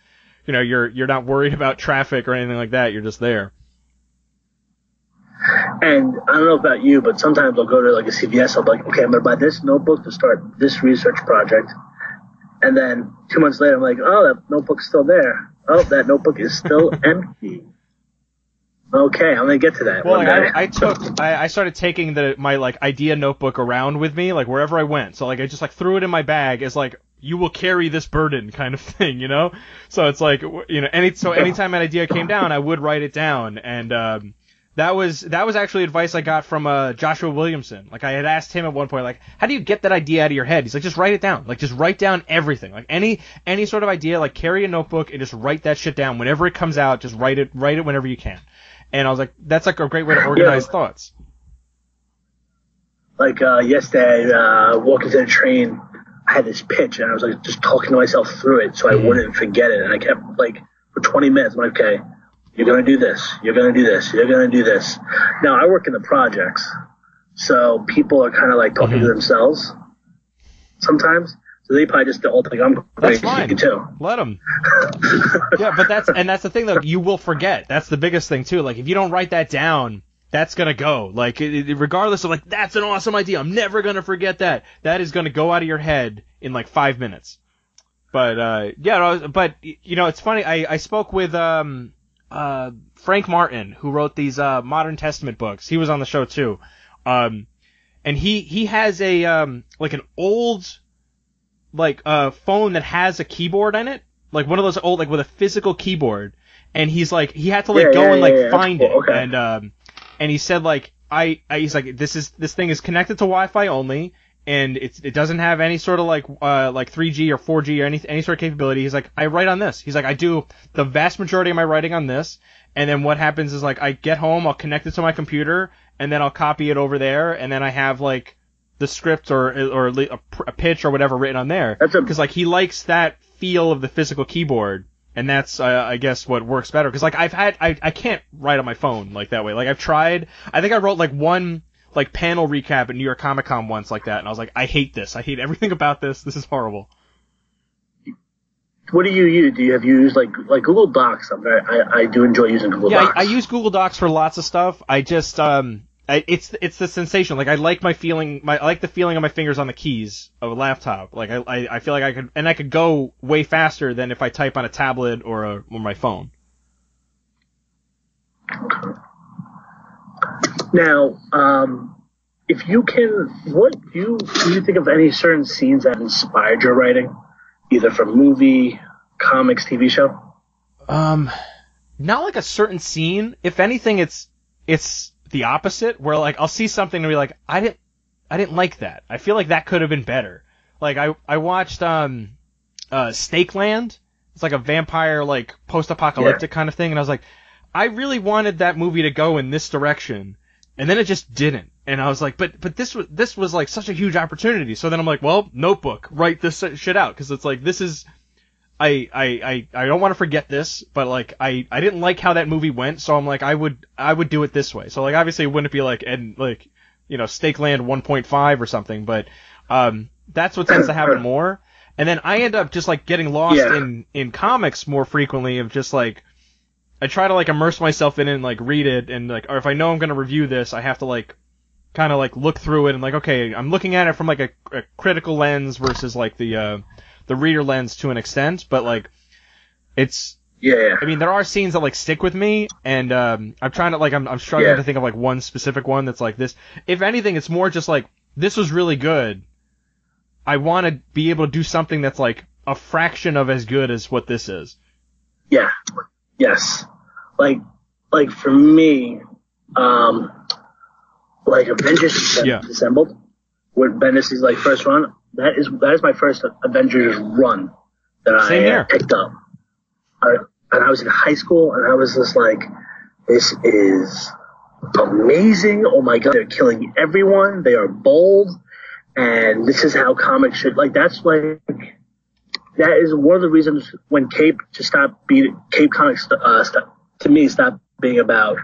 You're not worried about traffic or anything like that. You're just there. And I don't know about you, but sometimes I'll go to like a CVS. I'll be like, okay, I'm gonna buy this notebook to start this research project. And then 2 months later, I'm like, oh, that notebook's still there. Oh, that notebook is still empty. Okay, I'm gonna get to that. Well, like, I started taking my like idea notebook around with me, like wherever I went. So like I just like threw it in my bag as like, you will carry this burden kind of thing, So it's like, anytime an idea came down, I would write it down, and that was actually advice I got from Joshua Williamson. Like I had asked him at one point, like, how do you get that idea out of your head? He's like, just write it down. Like just write down everything. Like any sort of idea, like carry a notebook and just write that shit down. Whenever it comes out, just write it whenever you can. And I was like, that's like a great way to organize thoughts. Like yesterday, walking to the train, I had this pitch and I was like just talking to myself through it so I wouldn't forget it. And I kept like for 20 minutes, I'm like, okay, you're going to do this. You're going to do this. You're going to do this. Now, I work in the projects, so people are kind of like talking to themselves sometimes. So they probably just all think I'm crazy. That's fine. Too. Let them. Yeah, but that's the thing that you will forget. That's the biggest thing too. Like if you don't write that down, that's gonna go. Like regardless of like that's an awesome idea. I'm never gonna forget that. That is gonna go out of your head in like 5 minutes. But it's funny. I spoke with Frank Martin, who wrote these Modern Testament books. He was on the show too. And he has a like an old phone that has a keyboard in it, like one of those old, like with a physical keyboard. And he's like, he had to find it. Okay. And he said like, he's like, this thing is connected to Wi-Fi only, and it doesn't have any sort of like 3G or 4G or any sort of capability. He's like, I write on this. He's like, I do the vast majority of my writing on this, and then what happens is like, I get home, I'll connect it to my computer, and then I'll copy it over there, and then I have like the script or a pitch or whatever written on there. Because like he likes that feel of the physical keyboard, And that's, I guess, what works better. Because, like, I can't write on my phone, like, that way. Like, I've tried. I think I wrote, like, one, like, panel recap at New York Comic Con once like that. And I was like, I hate this. I hate everything about this. This is horrible. What do you use? Do you have used, like Google Docs? I do enjoy using Google Docs. Yeah, I use Google Docs for lots of stuff. I just, it's the sensation. Like, I like I like the feeling of my fingers on the keys of a laptop. Like, I feel like I could go way faster than if I type on a tablet or my phone. Now, if you can, do you think of any certain scenes that inspired your writing, either from movie, comics, TV show? Not like a certain scene. If anything, it's the opposite, where, like, I'll see something and be like, I didn't like that. I feel like that could have been better. Like, I watched Snakeland. It's like a vampire, like, post-apocalyptic kind of thing, and I was like, I really wanted that movie to go in this direction, and then it just didn't. And I was like, but this was like such a huge opportunity. So then I'm like, well, Notebook, write this shit out, because it's like, this is, I don't want to forget this, but, like, I didn't like how that movie went, so I'm like, I would do it this way. So, like, obviously it wouldn't be like, Stakeland 1.5 or something, but that's what tends to happen more. And then I end up just, like, getting lost in comics more frequently, of just, like, I try to, like, immerse myself in it and, like, read it, and, like, or if I know I'm going to review this, I have to, like, kind of, like, look through it and, like, okay, I'm looking at it from, like, a critical lens versus, like, the reader lens to an extent, but, like, it's... Yeah. I mean, there are scenes that, like, stick with me, and I'm trying to, like, I'm struggling to think of, like, one specific one that's like this. If anything, it's more just, like, this was really good. I want to be able to do something that's, like, a fraction of as good as what this is. Yeah. Yes. Like for me, like, Avengers Assembled, where Bendis is, like, first run, that is my first Avengers run that I picked up. And I was in high school, and I was just like, this is amazing. Oh my God, they're killing everyone. They are bold. And this is how comics should, like, that is one of the reasons when Cape Comics, to me, stopped being about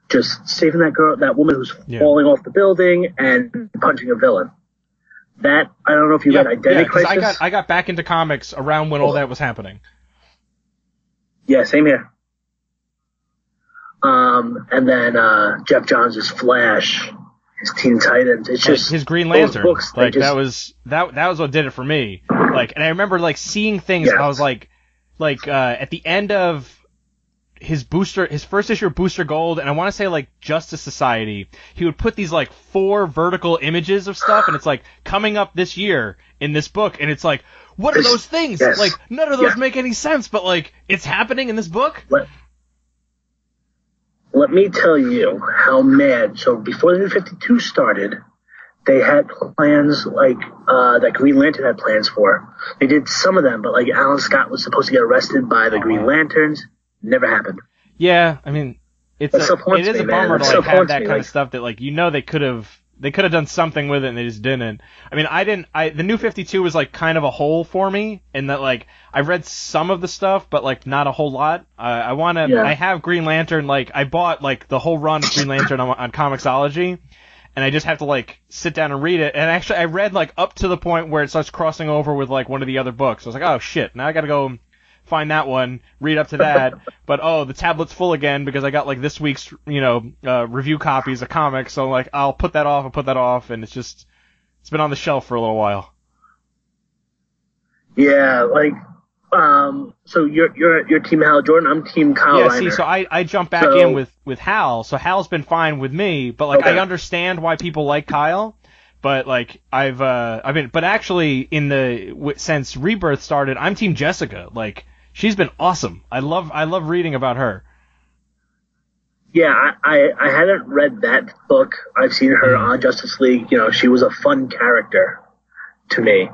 just saving that woman who's falling off the building and punching a villain. That, I don't know if you read Identity Crisis. I got back into comics around when all that was happening. Yeah, same here. And then Jeff Johns' Flash, his Teen Titans. It's just his Green Lantern. Books, like, that was what did it for me. Like, and I remember, like, seeing things. I was like at the end of his first issue of Booster Gold, and I want to say, like, Justice Society, he would put these, like, 4 vertical images of stuff, and it's like, coming up this year in this book, and it's like, what are those things? Yes. Like, none of those make any sense, but, like, it's happening in this book? Let me tell you how mad. So before the New 52 started, they had plans, like, that Green Lantern had plans for. They did some of them, but, like, Alan Scott was supposed to get arrested by the Green Lanterns. Never happened. Yeah, I mean, it is a bummer to, like, have that kind of stuff that, like, they could have done something with it, and they just didn't. I mean, the New 52 was, like, kind of a hole for me, in that, like, I read some of the stuff, but, like, not a whole lot. I have Green Lantern, like, I bought, like, the whole run of Green Lantern on Comixology, and I just have to, like, sit down and read it. And actually, I read, like, up to the point where it starts crossing over with, like, one of the other books. I was like, oh shit, now I gotta go find that one, read up to that, but the tablet's full again because I got, like, this week's, review copies of comics, so, like, I'll put that off, and it's been on the shelf for a little while. Yeah, like, so you're Team Hal Jordan, I'm Team Kyle Reiner. See, so I jumped back in with Hal, so Hal's been fine with me, but, like, I understand why people like Kyle, but, like, but actually, since Rebirth started, I'm Team Jessica. Like, she's been awesome. I love reading about her. Yeah, I hadn't read that book. I've seen her on Justice League. She was a fun character to me,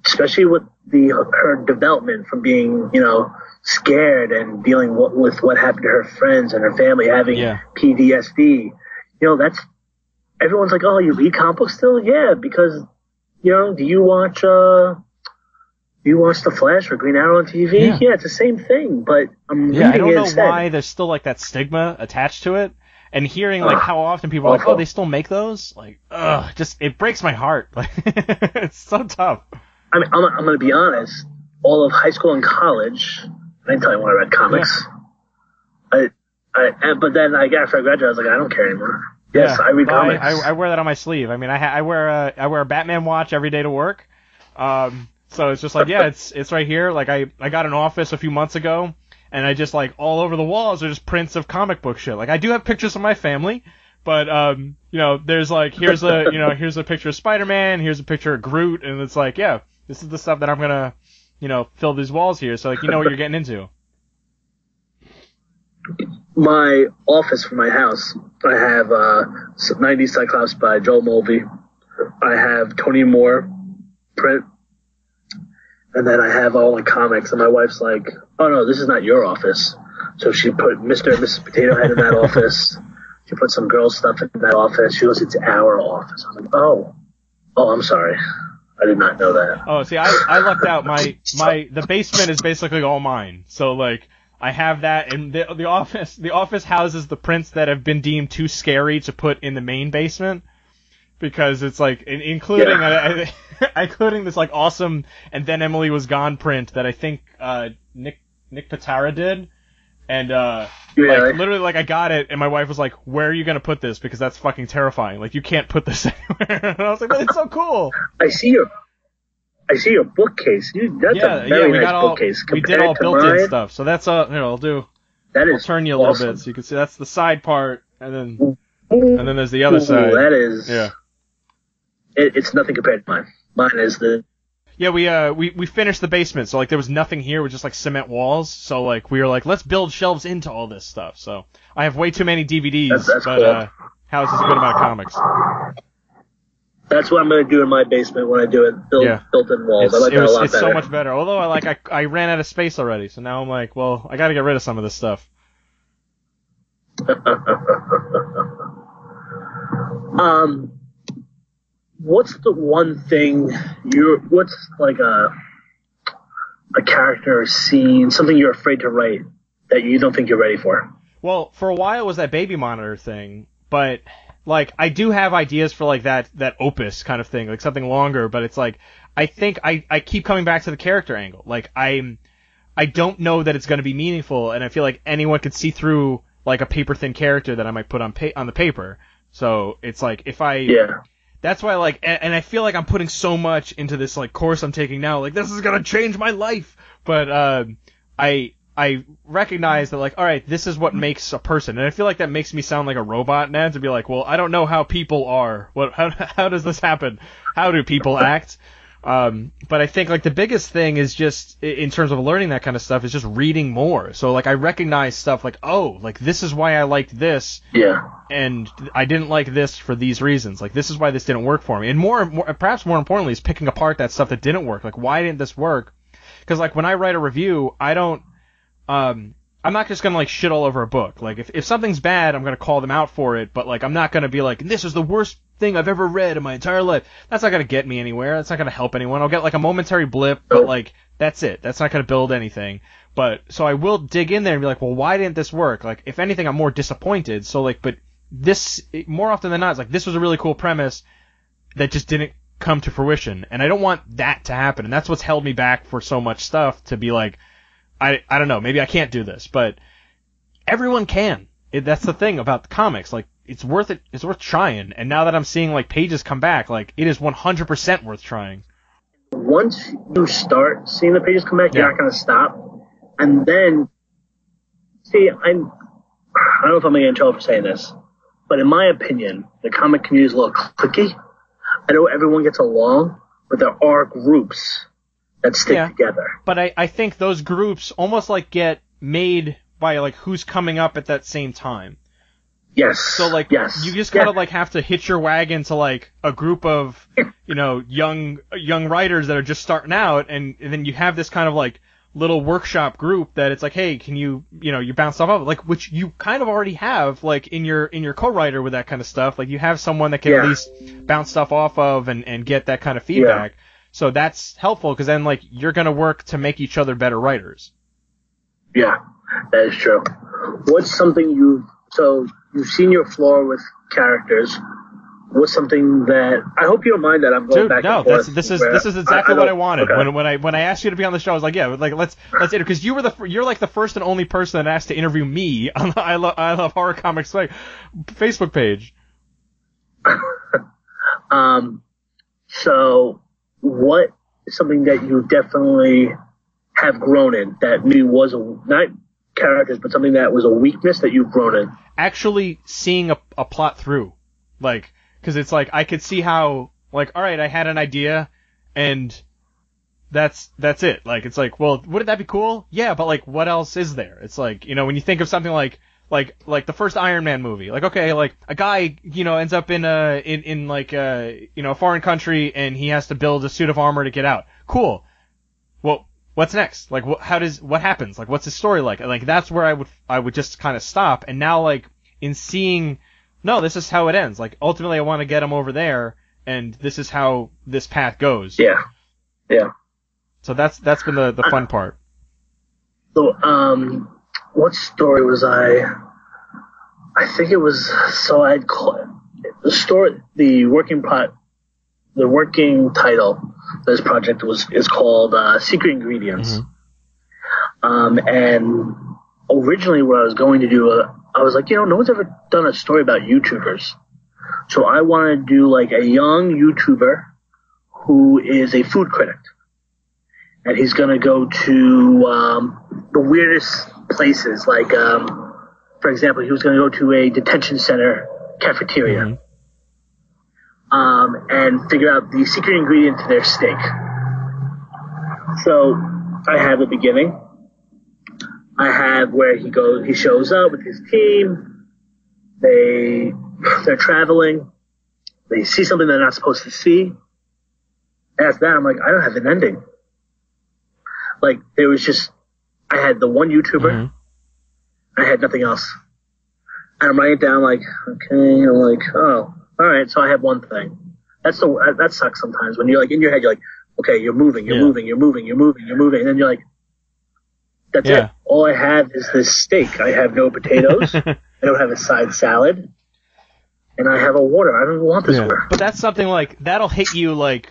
especially with her development from being, scared and dealing with what happened to her friends and her family, having PTSD. That's, everyone's like, oh, you read comic books still? Yeah, because, do you watch you watch The Flash or Green Arrow on TV? Yeah, it's the same thing, but I'm reading I don't it know instead. why there's still like that stigma attached to it, and hearing like how often people are like, oh, they still make those? Like, just it breaks my heart. Like, it's so tough. I mean, I'm going to be honest. All of high school and college, I didn't tell you when I read comics. Yeah. But then after I graduated, I was like, I don't care anymore. Yes, I read comics. I wear that on my sleeve. I mean, I wear a Batman watch every day to work. So it's just like, it's right here. Like I got an office a few months ago, and I just like all over the walls are just prints of comic book shit. Like I do have pictures of my family, but there's like here's a picture of Spider-Man, here's a picture of Groot, and it's like, yeah, this is the stuff that I'm gonna, fill these walls here. So like you know what you're getting into. My office for my house, I have 90s Cyclops by Joel Mulvey. I have Tony Moore print. And then I have all my comics, and my wife's like, oh, no, this is not your office. So she put Mr. and Mrs. Potato Head in that office. She put some girl stuff in that office. She goes, it's our office. I was like, oh, I'm sorry. I did not know that. Oh, see, I lucked out. The basement is basically all mine. So, like, I have that, and the office houses the prints that have been deemed too scary to put in the main basement. Because it's like, including including this like awesome "And Then Emily Was Gone" print that I think Nick Pitarra did, and like literally like I got it, and my wife was like, "Where are you gonna put this? Because that's fucking terrifying. Like you can't put this anywhere." And I was like, "But it's so cool." I see your bookcase. That's a very nice bookcase. We did all built-in stuff, so that's I'll turn you a little bit so you can see that's the side part, and then there's the other side. That is yeah. It's nothing compared to mine. Mine is the... Yeah, we finished the basement, so like there was nothing here with just like cement walls. So like we were like, let's build shelves into all this stuff. So I have way too many DVDs, that's but cool. houses a good amount of comics. That's what I'm going to do in my basement when I do it. Built-in walls. I like that a lot better. It's so much better. Although I ran out of space already, so now I'm like, well, I got to get rid of some of this stuff. What's the one thing what's like a character or scene, something you're afraid to write that you don't think you're ready for? Well, for a while it was that baby monitor thing, but like I do have ideas for like that opus kind of thing, like something longer, but it's like I think I keep coming back to the character angle. Like I don't know that it's going to be meaningful, and I feel like anyone could see through like a paper thin character that I might put on the paper. So it's like that's why, like, and I feel like I'm putting so much into this, like, course I'm taking now. Like, this is gonna change my life. But, I recognize that, like, alright, this is what makes a person. And I feel like that makes me sound like a robot now to be like, well, I don't know how people are. How does this happen? How do people act? But I think, like, the biggest thing is just, in terms of learning that kind of stuff, is just reading more. So, like, I recognize stuff like, oh, like, this is why I liked this. Yeah. And I didn't like this for these reasons. Like, this is why this didn't work for me. And perhaps more importantly, is picking apart that stuff that didn't work. Like, why didn't this work? Because, like, when I write a review, I don't, I'm not just gonna, like, shit all over a book. Like, if something's bad, I'm gonna call them out for it, but, like, I'm not gonna be like, this is the worst thing I've ever read in my entire life. That's not gonna get me anywhere. That's not gonna help anyone. I'll get, like, a momentary blip, but, like, that's it. That's not gonna build anything. But, so I will dig in there and be like, well, why didn't this work? Like, if anything, I'm more disappointed. So, like, but this, more often than not, it's like, this was a really cool premise that just didn't come to fruition. And I don't want that to happen. And that's what's held me back for so much stuff, to be like, I don't know, maybe I can't do this, but everyone can. That's the thing about the comics. Like, it's worth it. It's worth trying. And now that I'm seeing, like, pages come back, like, it is 100% worth trying. Once you start seeing the pages come back, you're not going to stop. And then, see, I don't know if I'm going to get in trouble for saying this, but in my opinion, the comic community is a little cliquey. I know everyone gets along, but there are groups that stick together. But I think those groups almost, like, get made by, like, who's coming up at that same time. Yes. So, like, you just kind of, like, have to hitch your wagon to, like, a group of, you know, young writers that are just starting out, and then you have this kind of, like, little workshop group that it's like, hey, can you bounce stuff off, like, which you kind of already have, like, in your co-writer with that kind of stuff. Like, you have someone that can at least bounce stuff off of and get that kind of feedback. So that's helpful because then, like, you're going to work to make each other better writers. Yeah, that is true. What's something so you've seen your floor with characters. What's something that I hope you don't mind that I'm going back and forth. This is exactly what I wanted. Okay. When I asked you to be on the show, I was like, yeah, like let's because you're like the first and only person that asked to interview me on the I love horror comics like Facebook page. So what is something that you definitely have grown in that maybe was not characters, but something that was a weakness that you've grown in? Actually seeing a plot through, like. Because it's like, I could see how, like, all right, I had an idea, and that's it. Like, it's like, well, wouldn't that be cool? Yeah, but, like, what else is there? It's like, you know, when you think of something like the first Iron Man movie, like, okay, like, a guy, you know, ends up in a foreign country, and he has to build a suit of armor to get out. Cool. Well, what's next? Like, what happens? Like, what's his story like? Like, that's where I would just kind of stop, and now, like, in seeing... No, this is how it ends. Like, ultimately, I want to get him over there, and this is how this path goes. Yeah. So that's been the fun part. So, what story was I think it was, so I'd call it, the working title of this project is called, Secret Ingredients. Mm-hmm. And originally what I was going to do, I was like, you know, no one's ever done a story about YouTubers. So I wanted to do like a young YouTuber who is a food critic. And he's going to go to the weirdest places. Like, for example, he was going to go to a detention center cafeteria. Mm-hmm. And figure out the secret ingredient to their steak. So I have the beginning. I have where he shows up with his team. They're traveling. They see something they're not supposed to see. After that, I'm like, I don't have an ending. Like, there was just, I had the one YouTuber. Mm-hmm. I had nothing else. And I'm writing it down like, okay, I'm like, oh, all right, so I have one thing. That sucks sometimes when you're like, in your head, you're like, okay, you're moving, and then you're like, that's it. All I have is this steak. I have no potatoes. I don't have a side salad. And I have a water. I don't even want this water. But that's something like, that'll hit you like,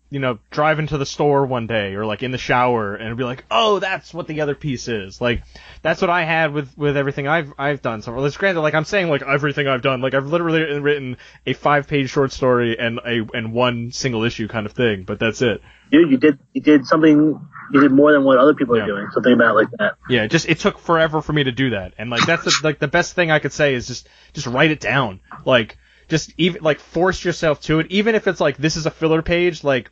you know, driving to the store one day or like in the shower and it'll be like, oh, that's what the other piece is. Like, that's what I had with everything I've done. So, well, granted, like I'm saying like everything I've done, like I've literally written a 5-page short story and one single issue kind of thing, but that's it. You did something. You did more than what other people are doing. Something about like that. Yeah, it took forever for me to do that, and like that's the best thing I could say is just write it down. Like just even like force yourself to it, even if it's like this is a filler page. Like,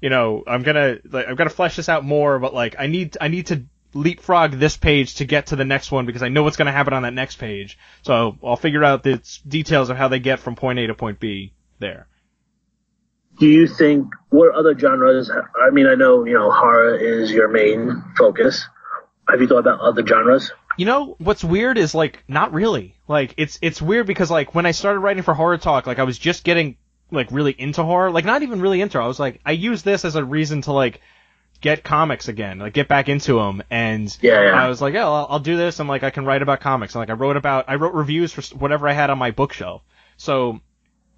you know, I've got to flesh this out more, but like I need to leapfrog this page to get to the next one because I know what's going to happen on that next page. So I'll figure out the details of how they get from point A to point B there. Do you think, what other genres, I mean, I know, you know, horror is your main focus. Have you thought about other genres? You know, what's weird is, like, not really. Like, it's weird because, like, when I started writing for Horror Talk, like, I was just getting, like, really into horror. Like, not even really into it. I was like, I use this as a reason to, like, get comics again, like, get back into them. And I was like, yeah, I'll do this, and, like, I can write about comics. And, like, I wrote reviews for whatever I had on my bookshelf. So,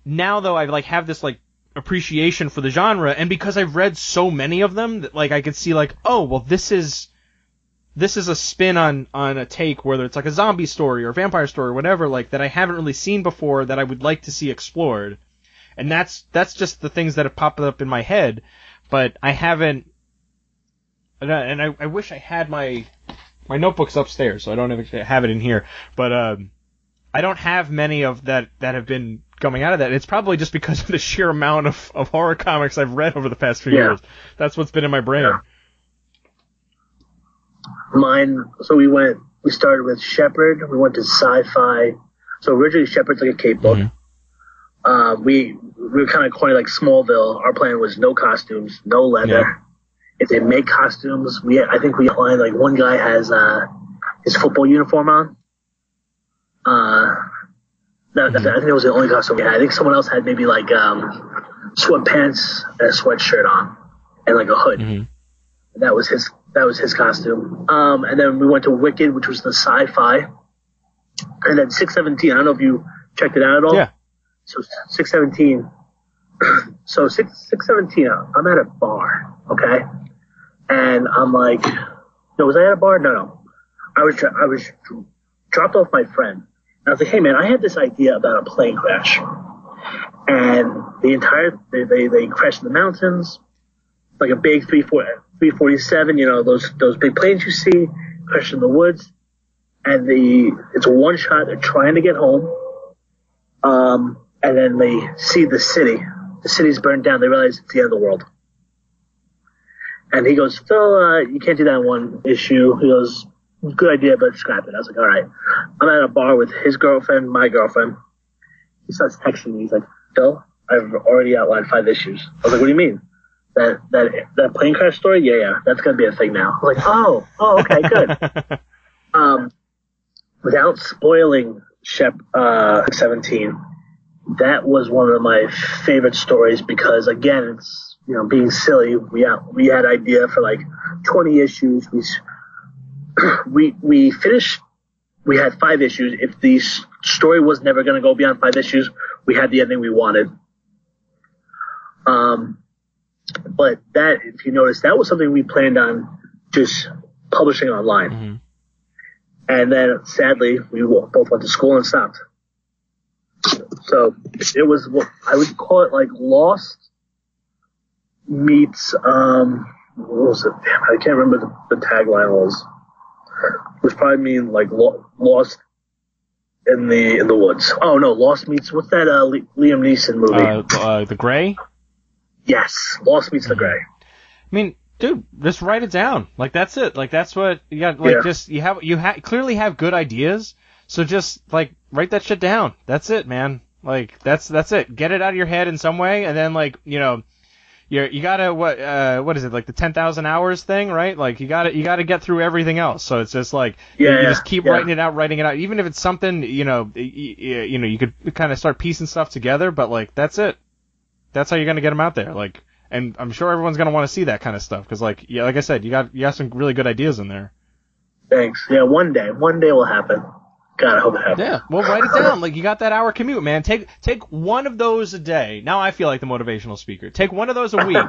now, though, I, like, have this, like, appreciation for the genre, and because I've read so many of them that like I could see like, oh well, this is a spin on a take, whether it's like a zombie story or a vampire story or whatever, like that I haven't really seen before that I would like to see explored. And that's just the things that have popped up in my head, but I haven't. And I wish I had my notebooks upstairs, so I don't have it in here, but I don't have many of that have been coming out of that. It's probably just because of the sheer amount of horror comics I've read over the past few years. That's what's been in my brain. Yeah. Mine, so we started with Shepherd, we went to sci-fi. So originally Shepherd's like a cape book. Mm-hmm. We were kind of corny like Smallville. Our plan was no costumes, no leather. Yeah. If they make costumes, I think we outlined like one guy has his football uniform on. I think that was the only costume we had. I think someone else had maybe like sweatpants and a sweatshirt on. and like a hood. Mm-hmm. That was his costume. And then we went to Wicked, which was the sci-fi. And then 617. I don't know if you checked it out at all. Yeah. So 617. So 617. I'm at a bar, okay, and I'm like, no, was I at a bar? No. I was dropped off my friend. And I was like, hey man, I had this idea about a plane crash, and they crashed in the mountains, like a big 347, you know, those big planes you see, crashed in the woods, and it's a one shot. They're trying to get home, and then they see the city. The city's burned down. They realize it's the end of the world. And he goes, Phil, you can't do that in one issue. He goes, good idea, but scrap it. I was like, all right. I'm at a bar with his girlfriend, my girlfriend. He starts texting me. He's like, Phil, I've already outlined 5 issues. I was like, what do you mean? That plane crash story? Yeah, that's going to be a thing now. I was like, oh, okay, good. Without spoiling 17, that was one of my favorite stories because, again, it's, you know, being silly. We had idea for like 20 issues. We finished. We had 5 issues. If the story was never going to go beyond 5 issues, we had the ending we wanted. But that, if you notice, that was something we planned on just publishing online. Mm-hmm. And then, sadly, we both went to school and stopped. So it was what I would call it, like Lost meets what was it? Damn, I can't remember the tagline was. Which probably mean like Lost in the woods. Oh no, Lost meets what's that Liam Neeson movie? The Gray. Yes, Lost meets the Gray. I mean, dude, just write it down. Like that's it. Like that's what you got. Like just you clearly have good ideas. So just like write that shit down. That's it, man. Like that's it. Get it out of your head in some way, and then like you know, you gotta what is it, like the 10,000 hours thing, right? Like you gotta get through everything else. So it's just like you just keep writing it out, even if it's something you could kind of start piecing stuff together. But like that's it. That's how you're gonna get them out there. Like, and I'm sure everyone's gonna want to see that kind of stuff because like I said, you got some really good ideas in there. Thanks. Yeah, one day will happen. God, I hope it happens. Yeah, well, write it down. Like, you got that hour commute, man. Take one of those a day. Now I feel like the motivational speaker. Take one of those a week.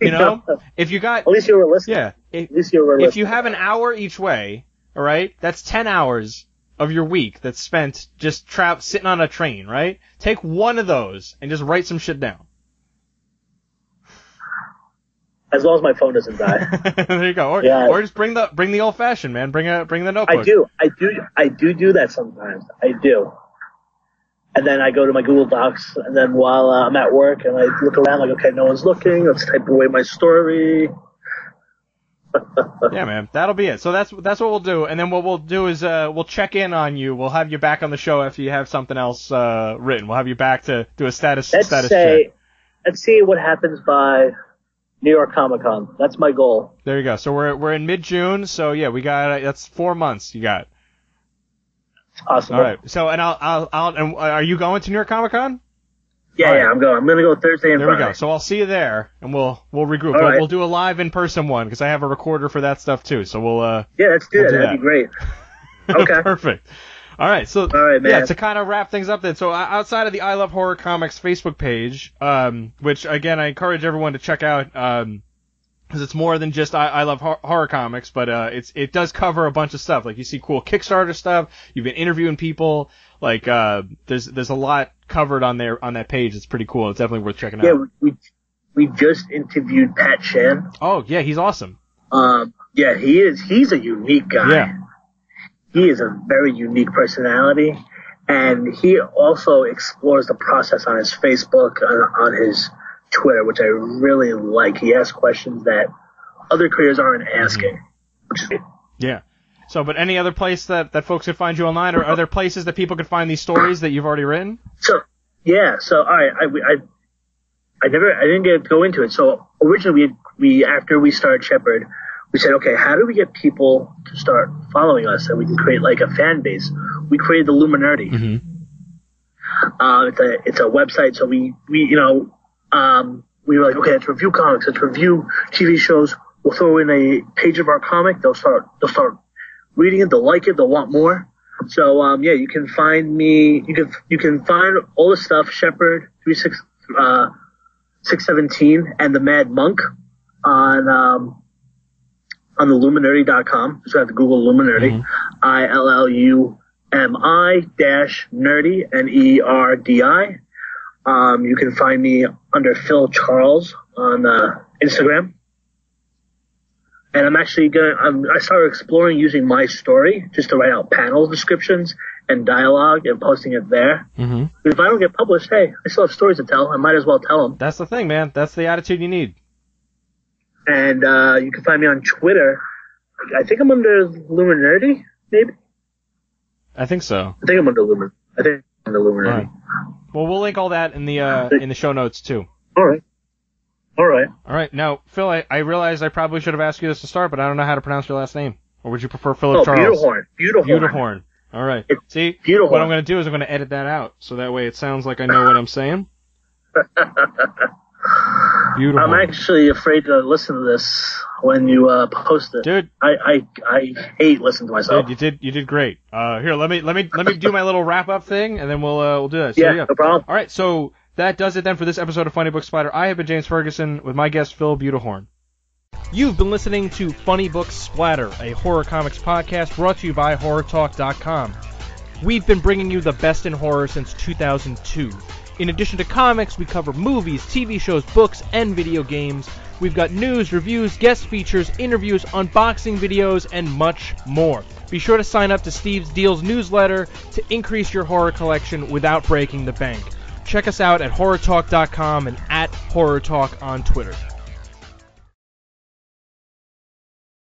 You know? If you got... At least you're realistic. Yeah. At least you're realistic. If you have an hour each way, all right, that's 10 hours of your week that's spent just sitting on a train, right? Take one of those and just write some shit down. As long as my phone doesn't die. There you go. Or just bring the old fashioned, man. Bring the notebook. I do that sometimes. I do. And then I go to my Google Docs, and then while I'm at work, and I look around like, okay, no one's looking. Let's type away my story. Yeah, man. That'll be it. So that's what we'll do. And then what we'll do is we'll check in on you. We'll have you back on the show after you have something else written. We'll have you back to do a status check. Let's see what happens by New York Comic Con. That's my goal. There you go. So we're in mid-June. So yeah, we got that's 4 months. You got. Awesome. All right. So and I'll and are you going to New York Comic Con? Yeah, I'm going. I'm going to go Thursday and Friday. There we go. So I'll see you there, and we'll regroup. Right. We'll do a live in-person one because I have a recorder for that stuff too. So we'll let's do that. That'd be great. Okay. Perfect. All right, so man. Yeah, to kind of wrap things up then. So outside of the I Love Horror Comics Facebook page, which again I encourage everyone to check out, because it's more than just I Love Horror Comics, but it does cover a bunch of stuff. Like you see cool Kickstarter stuff. You've been interviewing people. Like there's a lot covered on that page. It's pretty cool. It's definitely worth checking out. Yeah, we just interviewed Pat Shan. Oh yeah, he's awesome. Yeah, he is. He's a unique guy. Yeah. He is a very unique personality, and he also explores the process on his Facebook, on his Twitter, which I really like. He asks questions that other creators aren't asking, which is good. Yeah. So, but any other place that folks could find you online, or are there places that people could find these stories that you've already written? So all right, I didn't go into it. So originally we after we started Shepherd, we said, okay, how do we get people to start following us and we can create like a fan base? We created the Luminardi. Mm-hmm. It's a website. So we we were like, okay, let's review comics, let's review TV shows. We'll throw in a page of our comic. They'll start reading it. They'll like it. They'll want more. So you can find me. You can find all the stuff Shepherd 617 and the Mad Monk on the Luminary.com. Just have to Google Luminary. ILLUMI-nerdy NERDI. You can find me under Phil Charles on Instagram. And I'm actually I started exploring using my story just to write out panel descriptions and dialogue and posting it there. Mm-hmm. If I don't get published, hey, I still have stories to tell. I might as well tell them. That's the thing, man. That's the attitude you need. And you can find me on Twitter. I think I'm under Luminary, maybe? I think so. I think I'm under Luminary. All right. Well, we'll link all that in the show notes, too. All right. All right. Now, Phil, I realize I probably should have asked you this to start, but I don't know how to pronounce your last name. Or would you prefer Philip Charles? Butehorn. All right. See, Butehorn. What I'm going to do is I'm going to edit that out, so that way it sounds like I know what I'm saying. Butehorn. I'm actually afraid to listen to this when you post it. Dude. I hate listening to myself. Dude, you did great. Here, let me do my little wrap up thing, and then we'll do that. So, yeah, no problem. All right, so that does it then for this episode of Funny Book Splatter. I have been James Ferguson with my guest Phil Butehorn. You've been listening to Funny Book Splatter, a horror comics podcast brought to you by HorrorTalk.com. We've been bringing you the best in horror since 2002. In addition to comics, we cover movies, TV shows, books, and video games. We've got news, reviews, guest features, interviews, unboxing videos, and much more. Be sure to sign up to Steve's Deals newsletter to increase your horror collection without breaking the bank. Check us out at HorrorTalk.com and at HorrorTalk on Twitter.